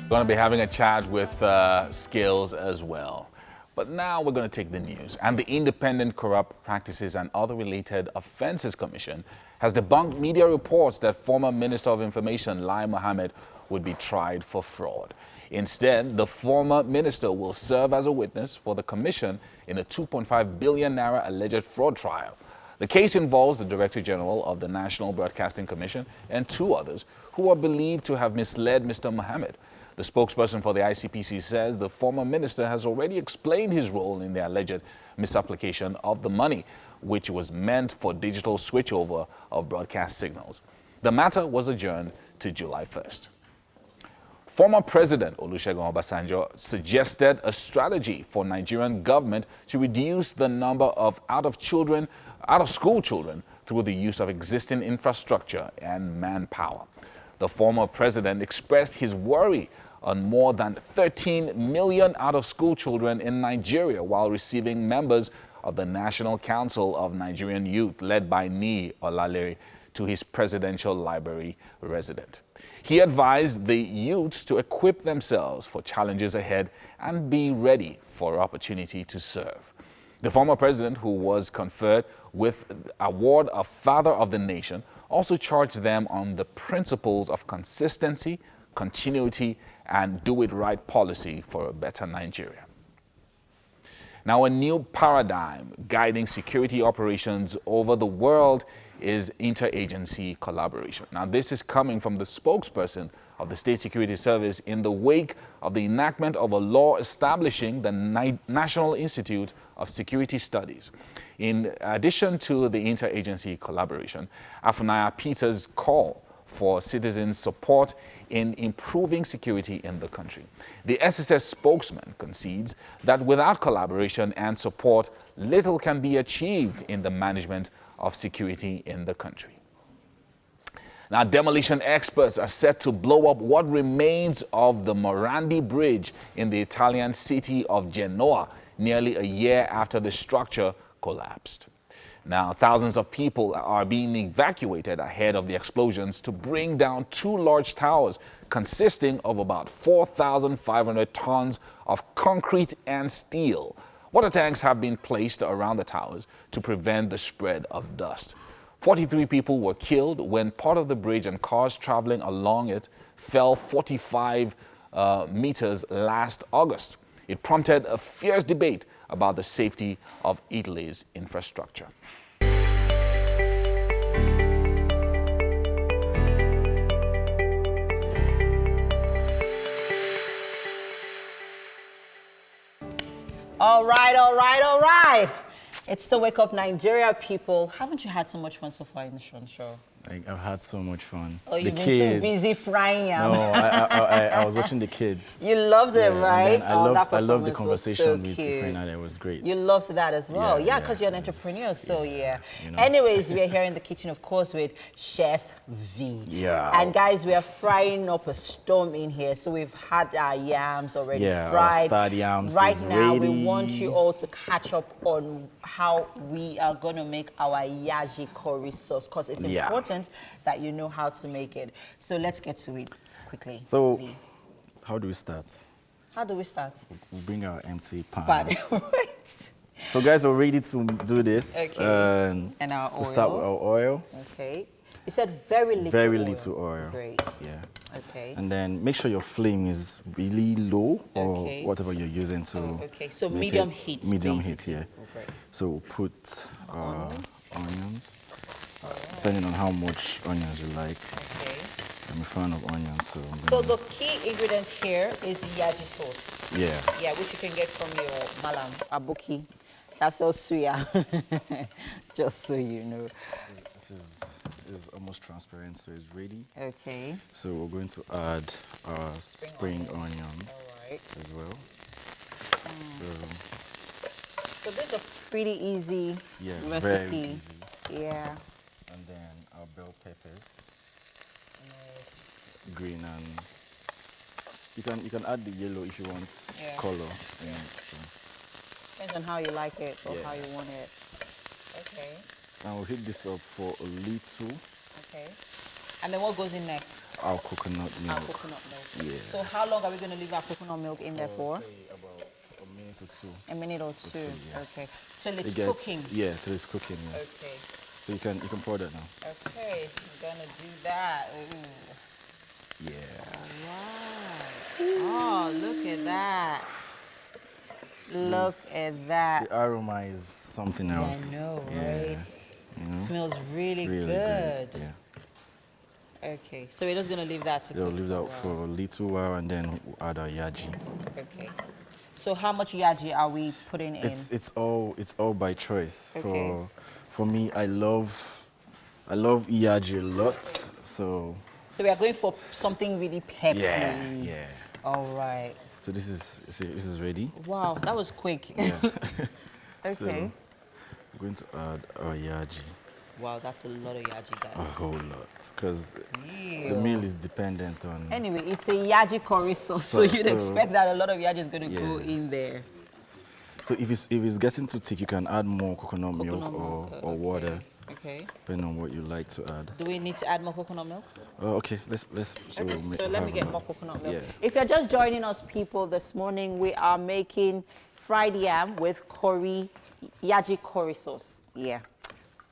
Speaker 8: We're going to be having a chat with Skales as well. But now we're going to take the news. And the Independent Corrupt Practices and Other Related Offences Commission has debunked media reports that former Minister of Information Lai Mohammed would be tried for fraud. Instead, the former minister will serve as a witness for the commission in a 2.5 billion naira alleged fraud trial. The case involves the Director General of the National Broadcasting Commission and two others who are believed to have misled Mr. Mohammed. The spokesperson for the ICPC says the former minister has already explained his role in the alleged misapplication of the money, which was meant for digital switchover of broadcast signals. The matter was adjourned to July 1st. Former President Olusegun Obasanjo suggested a strategy for Nigerian government to reduce the number of out-of-school children through the use of existing infrastructure and manpower. The former president expressed his worry on more than 13 million out-of-school children in Nigeria while receiving members of the National Council of Nigerian Youth, led by Ni Olalere, to his presidential library resident. He advised the youths to equip themselves for challenges ahead and be ready for opportunity to serve. The former president, who was conferred with the award of Father of the Nation, also charged them on the principles of consistency, continuity, and do-it-right policy for a better Nigeria. Now, a new paradigm guiding security operations over the world is interagency collaboration. Now, this is coming from the spokesperson of the State Security Service in the wake of the enactment of a law establishing the National Institute of Security Studies. In addition to the interagency collaboration, Afunaya Peters' call for citizen support in improving security in the country. The SSS spokesman concedes that without collaboration and support, little can be achieved in the management of security in the country. Now, demolition experts are set to blow up what remains of the Morandi Bridge in the Italian city of Genoa, nearly a year after the structure collapsed. Now, thousands of people are being evacuated ahead of the explosions to bring down two large towers consisting of about 4,500 tons of concrete and steel. Water tanks have been placed around the towers to prevent the spread of dust. 43 people were killed when part of the bridge and cars traveling along it fell 45 meters last August. It prompted a fierce debate about the safety of Italy's infrastructure.
Speaker 9: All right. It's the Wake Up Nigeria, people. Haven't you had so much fun so far in the show?
Speaker 13: I've had so much fun.
Speaker 9: Oh, you've been too busy frying them.
Speaker 13: No, I was watching the kids.
Speaker 9: You loved it, right?
Speaker 13: I loved the conversation with Ennada. It was great.
Speaker 9: You loved that as well. Yeah, because you're an entrepreneur, so yeah. You know. Anyways, we are here in the kitchen, of course, with Chef V.
Speaker 13: Yeah.
Speaker 9: And guys, we are frying up a storm in here. So we've had our yams already fried.
Speaker 13: Our start yams
Speaker 9: right
Speaker 13: is
Speaker 9: now,
Speaker 13: ready.
Speaker 9: we want you all to catch up on how we are going to make our yaji curry sauce, because it's important that you know how to make it. So let's get to it quickly.
Speaker 13: So, how do we start?
Speaker 9: We
Speaker 13: bring our empty pan.
Speaker 9: Right.
Speaker 13: So guys, we're ready to do this.
Speaker 9: Okay. And our oil.
Speaker 13: We'll start with our oil.
Speaker 9: Okay. You said very little oil.
Speaker 13: Very little oil.
Speaker 9: Great.
Speaker 13: Yeah.
Speaker 9: Okay.
Speaker 13: And then make sure your flame is really low, or whatever you're using to.
Speaker 9: Okay. So medium heat.
Speaker 13: Medium heat, yeah. Okay. So we'll put onions. Depending on how much onions you like.
Speaker 9: Okay.
Speaker 13: I'm a fan of onions, so.
Speaker 9: So the key ingredient here is the yaji sauce.
Speaker 13: Yeah.
Speaker 9: Yeah, which you can get from your malam abuki. That's all suya. Just so you know.
Speaker 13: This is almost transparent, so it's ready.
Speaker 9: Okay.
Speaker 13: So we're going to add our spring onions as well.
Speaker 9: So this is a pretty easy recipe.
Speaker 13: Very easy.
Speaker 9: Yeah.
Speaker 13: And then our bell peppers, green, and you can add the yellow if you want color. Yeah. So.
Speaker 9: Depends on how you like it or how you want it. Okay.
Speaker 13: Now we'll heat this up for a little.
Speaker 9: Okay. And then what goes in next?
Speaker 13: Our coconut milk.
Speaker 9: Our coconut milk.
Speaker 13: Yeah.
Speaker 9: So how long are we going to leave our coconut milk in there for?
Speaker 13: About a minute or two.
Speaker 9: A minute or two.
Speaker 13: Yeah.
Speaker 9: Okay. Till it's cooking.
Speaker 13: Yeah, till it's cooking. Yeah.
Speaker 9: Okay.
Speaker 13: So you can pour that now.
Speaker 9: Okay, I'm gonna do that. Ooh.
Speaker 13: Yeah.
Speaker 9: All right. Oh, look at that. Look at that.
Speaker 13: The aroma is something else.
Speaker 9: I know, right?
Speaker 13: You know?
Speaker 9: Smells really good.
Speaker 13: Yeah.
Speaker 9: Okay, so we're just gonna leave that to cook.
Speaker 13: We'll leave that for a little while, and then we'll add our yaji.
Speaker 9: Okay. So how much yaji are we putting in?
Speaker 13: It's all by choice.
Speaker 9: Okay.
Speaker 13: For me, I love yaji a lot. So
Speaker 9: we are going for something really peppery.
Speaker 13: Yeah.
Speaker 9: All right.
Speaker 13: So this is ready.
Speaker 9: Wow, that was quick.
Speaker 13: Yeah.
Speaker 9: Okay.
Speaker 13: So we're going to add our yaji.
Speaker 9: Wow, that's a lot of yaji, guys.
Speaker 13: A whole lot, because the meal is dependent on.
Speaker 9: Anyway, it's a yaji curry sauce, so you'd expect that a lot of yaji is going to go in there.
Speaker 13: So if it's getting too thick, you can add more coconut milk or water.
Speaker 9: Okay.
Speaker 13: Depending on what you like to add.
Speaker 9: Do we need to add more coconut milk?
Speaker 13: Okay, let's. So,
Speaker 9: Okay, so let me get more coconut milk.
Speaker 13: Yeah.
Speaker 9: If you're just joining us, people, this morning we are making fried yam with yaji curry sauce. Yeah.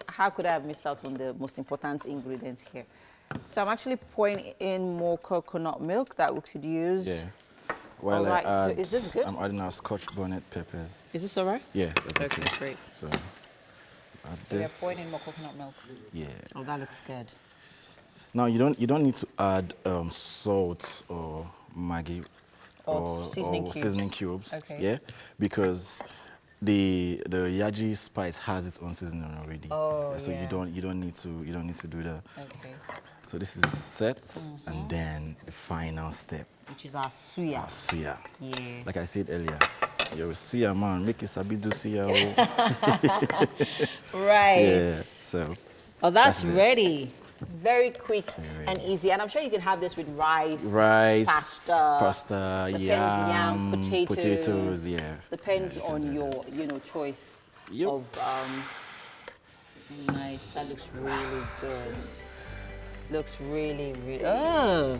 Speaker 9: How could I have missed out on the most important ingredients here? So I'm actually pouring in more coconut milk that we could use.
Speaker 13: Yeah. Well,
Speaker 9: all right, so is this good?
Speaker 13: I'm adding our Scotch bonnet peppers.
Speaker 9: Is this all right?
Speaker 13: Yeah, that's
Speaker 9: okay. Great.
Speaker 13: So, add
Speaker 9: So
Speaker 13: this.
Speaker 9: we're pouring in more coconut milk.
Speaker 13: Yeah.
Speaker 9: Oh, that looks good.
Speaker 13: Now you don't need to add salt or Maggi or seasoning cubes.
Speaker 9: Okay.
Speaker 13: Yeah, because the yaji spice has its own seasoning already.
Speaker 9: Oh,
Speaker 13: so
Speaker 9: yeah.
Speaker 13: you don't need to do that.
Speaker 9: Okay.
Speaker 13: So this is set, and then the final step,
Speaker 9: which is our suya.
Speaker 13: Our suya.
Speaker 9: Yeah.
Speaker 13: Like I said earlier, you're a suya man. Make it sabi do suya.
Speaker 9: Right.
Speaker 13: Yeah. So.
Speaker 9: Oh, that's ready. Very quick and easy, and I'm sure you can have this with rice, pasta, yam, potatoes.
Speaker 13: Yeah.
Speaker 9: Depends on your, choice of. Nice. That looks really good. Looks really, really. Oh.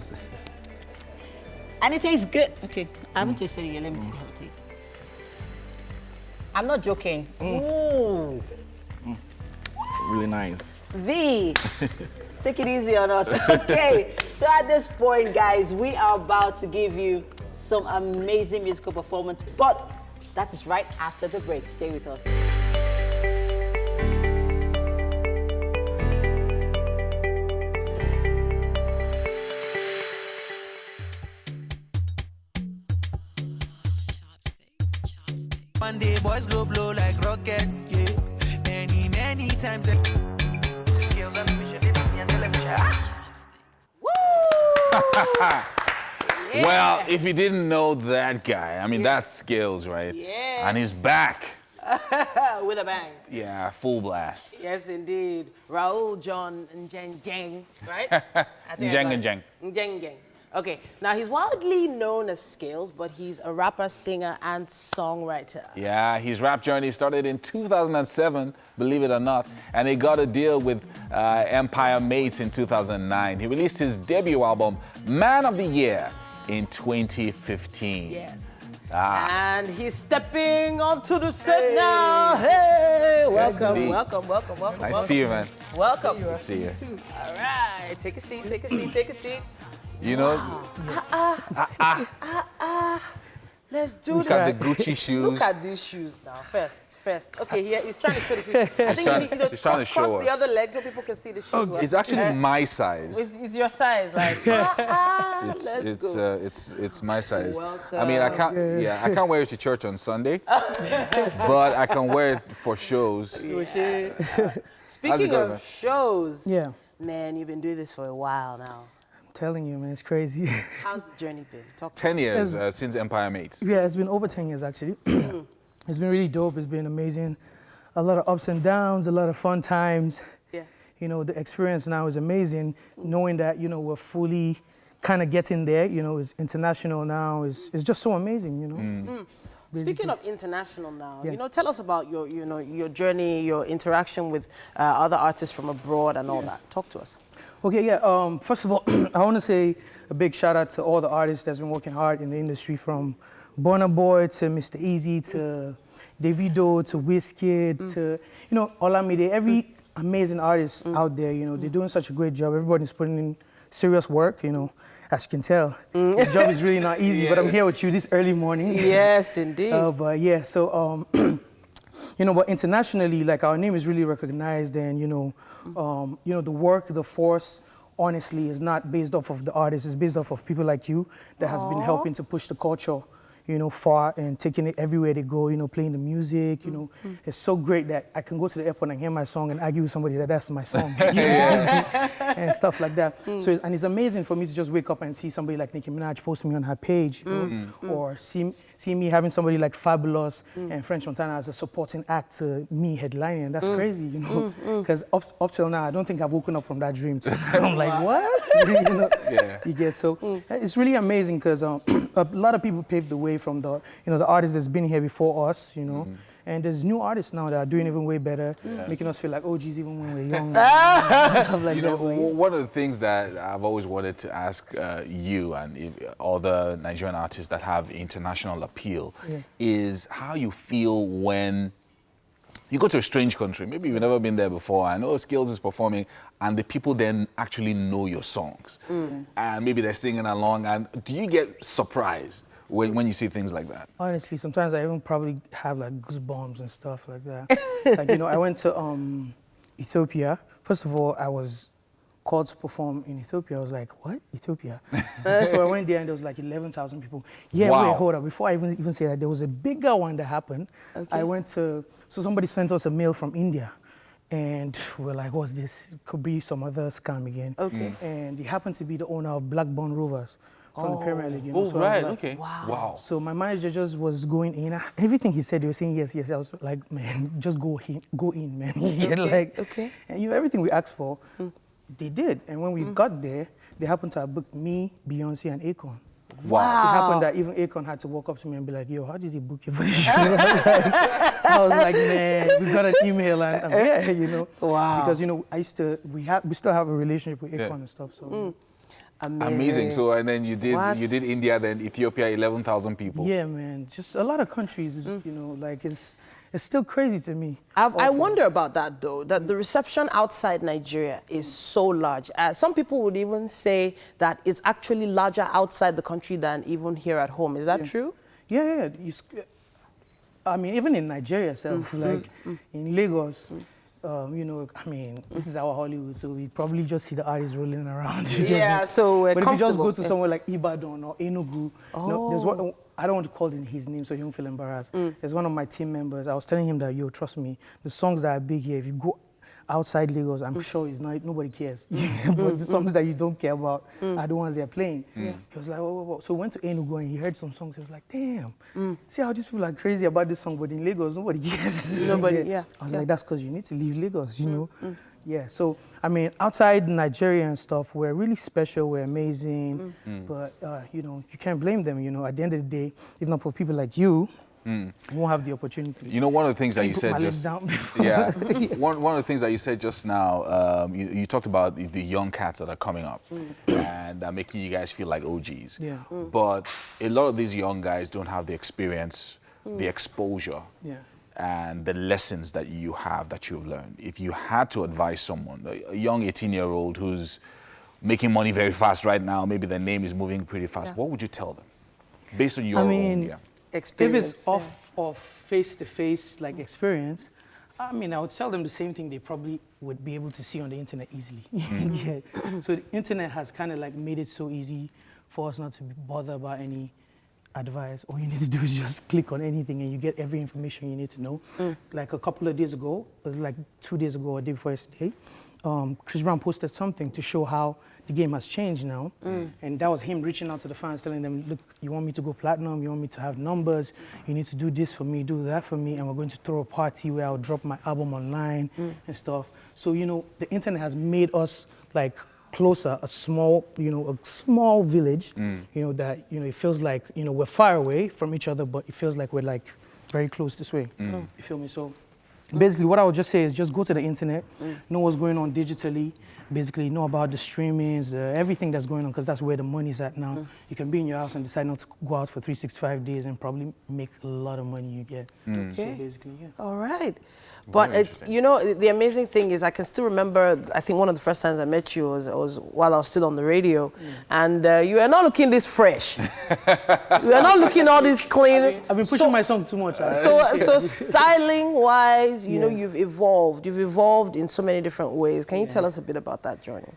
Speaker 9: And it tastes good. Okay, I haven't tasted it yet. Let me have a taste. I'm not joking. Ooh.
Speaker 13: Really nice.
Speaker 9: Take it easy on us. Okay, so at this point, guys, we are about to give you some amazing musical performance, but that is right after the break. Stay with us.
Speaker 11: One day boys go blow like rocket, yeah. Many times. Skills and
Speaker 8: Well, if you didn't know that guy, I mean, that's Skales, right?
Speaker 1: Yeah.
Speaker 8: And he's back.
Speaker 1: With a bang.
Speaker 8: Yeah, full blast.
Speaker 1: Yes, indeed. Raul John Njeng, right? Njeng. Okay, now he's widely known as Skales, but he's a rapper, singer, and songwriter.
Speaker 8: Yeah, his rap journey started in 2007, believe it or not, and he got a deal with Empire Mates in 2009. He released his debut album, Man of the Year, in 2015.
Speaker 1: Yes. And he's stepping onto the set now. Hey,
Speaker 8: Yes,
Speaker 1: welcome.
Speaker 8: Nice to see you, man.
Speaker 1: Welcome.
Speaker 8: Nice to see you.
Speaker 1: All right, take a seat.
Speaker 8: You know,
Speaker 1: let's do
Speaker 8: look at the Gucci shoes.
Speaker 1: Look at these shoes now. First. Okay, he's trying to show the shoes. I think
Speaker 8: he's trying to show
Speaker 1: cross
Speaker 8: us
Speaker 1: the other leg so people can see the shoes.
Speaker 8: Oh, it's actually my size.
Speaker 1: It's your size, like.
Speaker 8: It's my size.
Speaker 1: Welcome.
Speaker 8: I mean, I can't wear it to church on Sunday, but I can wear it for shows.
Speaker 1: Speaking of shows,
Speaker 17: yeah,
Speaker 1: man, you've been doing this for a while now.
Speaker 17: Telling you, man, it's crazy.
Speaker 1: How's the journey been?
Speaker 8: 10 years since Empire Mates.
Speaker 17: Yeah, it's been over 10 years, actually. It's been really dope. It's been amazing. A lot of ups and downs, a lot of fun times.
Speaker 1: Yeah.
Speaker 17: You know, the experience now is amazing, knowing that, we're fully kind of getting there. It's international now. It's just so amazing,
Speaker 1: Speaking of international now,
Speaker 17: Yeah.
Speaker 1: tell us about your journey, your interaction with other artists from abroad and all that. Talk to us.
Speaker 17: Okay, yeah. First of all, I want to say a big shout out to all the artists that's been working hard in the industry, from Burna Boy to Mr. Easy to Davido to Wizkid to Olamide. Every amazing artist out there, they're doing such a great job. Everybody's putting in serious work, as you can tell. The job is really not easy, but I'm here with you this early morning.
Speaker 1: Yes, indeed.
Speaker 17: But yeah, so but internationally, like, our name is really recognized, and the work, the force, honestly, is not based off of the artists. It's based off of people like you that has been helping to push the culture, far and taking it everywhere they go. Playing the music. It's so great that I can go to the airport and hear my song and argue with somebody that that's my song, and stuff like that. So and it's amazing for me to just wake up and see somebody like Nicki Minaj post me on her page, or see me having somebody like Fabulous and French Montana as a supporting act to me headlining. And that's crazy, because up till now I don't think I've woken up from that dream. I'm like, what? You get so it's really amazing because a lot of people paved the way from the the artists that's been here before us, And there's new artists now that are doing even way better, making us feel like OGs even when we're young. Stuff like that.
Speaker 8: One of the things that I've always wanted to ask you and other Nigerian artists that have international appeal is how you feel when you go to a strange country, maybe you've never been there before. I know Skales is performing, and the people then actually know your songs. And maybe they're singing along. And do you get surprised when you see things like that?
Speaker 17: Honestly, sometimes I even probably have like goosebumps and stuff like that. Like, you know, I went to Ethiopia. First of all, I was called to perform in Ethiopia. I was like, what? Ethiopia? So I went there and there was like 11,000 people. Yeah,
Speaker 8: wow.
Speaker 17: Wait, hold up. Before I even say that, there was a bigger one that happened. I went to, so somebody sent us a mail from India. And we're like, what's this? It could be some other scam again. And he happened to be the owner of Blackburn Rovers from the Premier League. You know? So
Speaker 8: right,
Speaker 17: like,
Speaker 8: okay. Wow.
Speaker 17: So my manager just was going in. Everything he said, they were saying yes, yes. I was like, man, just go in, man. And you know, everything we asked for, they did. And when we got there, they happened to have booked me, Beyonce, and Akon.
Speaker 8: Wow.
Speaker 17: It happened that even Akon had to walk up to me and be like, yo, how did he book you for this show? I was like, man, we got an email and yeah, you know.
Speaker 1: Wow.
Speaker 17: Because, you know, we still have a relationship with Akon and stuff, so.
Speaker 8: Amazing. So, and then you did India, then Ethiopia, 11,000 people.
Speaker 17: Yeah, man. Just a lot of countries, you know, like it's still crazy to me.
Speaker 1: I wonder about that, though, that the reception outside Nigeria is so large. Some people would even say that it's actually larger outside the country than even here at home. Is that true?
Speaker 17: Yeah. I mean, even in Nigeria itself, like in Lagos, you know, I mean, this is our Hollywood, so we probably just see the artists rolling around.
Speaker 1: Yeah, so we're
Speaker 17: But if you just go to
Speaker 1: comfortable.
Speaker 17: somewhere like Ibadan or Enugu, no, there's one, I don't want to call his name so he won't feel embarrassed. There's one of my team members, I was telling him that, yo, trust me, the songs that are big here, if you go outside Lagos, I'm sure it's not, nobody cares. But the songs that you don't care about are the ones they're playing. He was like, whoa. So we went to Enugu and he heard some songs. He was like, damn, see how these people are crazy about this song, but in Lagos, nobody cares. I was like, that's because you need to leave Lagos, you know? Yeah, so, I mean, outside Nigeria and stuff, we're really special, we're amazing, but, you know, you can't blame them, you know? At the end of the day, if not for people like you, you won't have the opportunity.
Speaker 8: You know, one of the things that you said just one of the things that you said just now, you talked about the young cats that are coming up and are making you guys feel like OGs. But a lot of these young guys don't have the experience, the exposure, and the lessons that you have, that you've learned. If you had to advise someone, a young 18-year-old who's making money very fast right now, maybe their name is moving pretty fast, what would you tell them based on your own
Speaker 17: If
Speaker 1: experience?
Speaker 17: it's off face-to-face like experience, I mean, I would tell them the same thing they probably would be able to see on the internet easily. So the internet has kind of like made it so easy for us not to be bothered about any advice. All you need to do is just click on anything and you get every information you need to know. Like a couple of days ago, like 2 days ago or the day before yesterday, Chris Brown posted something to show how the game has changed now. And that was him reaching out to the fans, telling them, look, you want me to go platinum, you want me to have numbers, you need to do this for me, do that for me, and we're going to throw a party where I'll drop my album online and stuff. So, you know, the internet has made us like closer, a small village, you know, that, you know, it feels like, you know, we're far away from each other, but it feels like we're like very close this way. You feel me? So basically what I would just say is just go to the internet, know what's going on digitally, basically know about the streamings, everything that's going on, because that's where the money's at now. You can be in your house and decide not to go out for 365 days and probably make a lot of money you get. So basically,
Speaker 1: All right. But, you know, the amazing thing is I can still remember, I think one of the first times I met you was while I was still on the radio. And you were not looking this fresh. You were not looking all this clean.
Speaker 17: I've been pushing my song too much.
Speaker 1: So styling-wise, you know, you've evolved. You've evolved in so many different ways. Can you tell us a bit about that journey?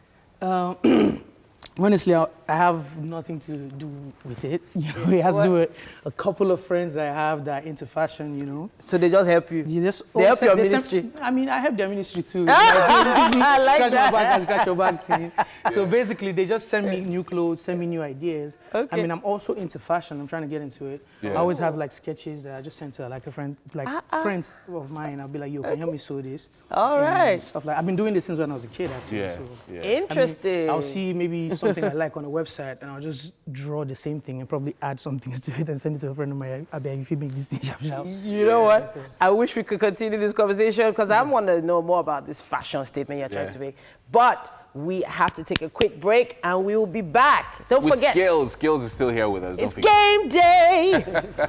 Speaker 17: Honestly, I have nothing to do with it. You know, it has to do with a couple of friends that I have that are into fashion, you know.
Speaker 1: So they just help you?
Speaker 17: They help your ministry? I mean, I help their ministry too. I like scratch my back and scratch your back team. So basically, they just send me new clothes, send me new ideas. I mean, I'm also into fashion. I'm trying to get into it. I always have like sketches that I just send to like a friend, like friends of mine. I'll be like, yo, can you help me sew this?
Speaker 1: All right.
Speaker 17: Stuff like I've been doing this since when I was a kid, actually.
Speaker 1: Interesting.
Speaker 17: I mean, I'll see maybe something I like on a website, and I'll just draw the same thing and probably add some things to it and send it to a friend of mine. I beg if you make this thing sharp.
Speaker 1: You know what? I wish we could continue this conversation because I want to know more about this fashion statement you're trying to make. But we have to take a quick break and we will be back. Don't forget.
Speaker 8: Skales is still here with us. Don't forget.
Speaker 1: It's game day.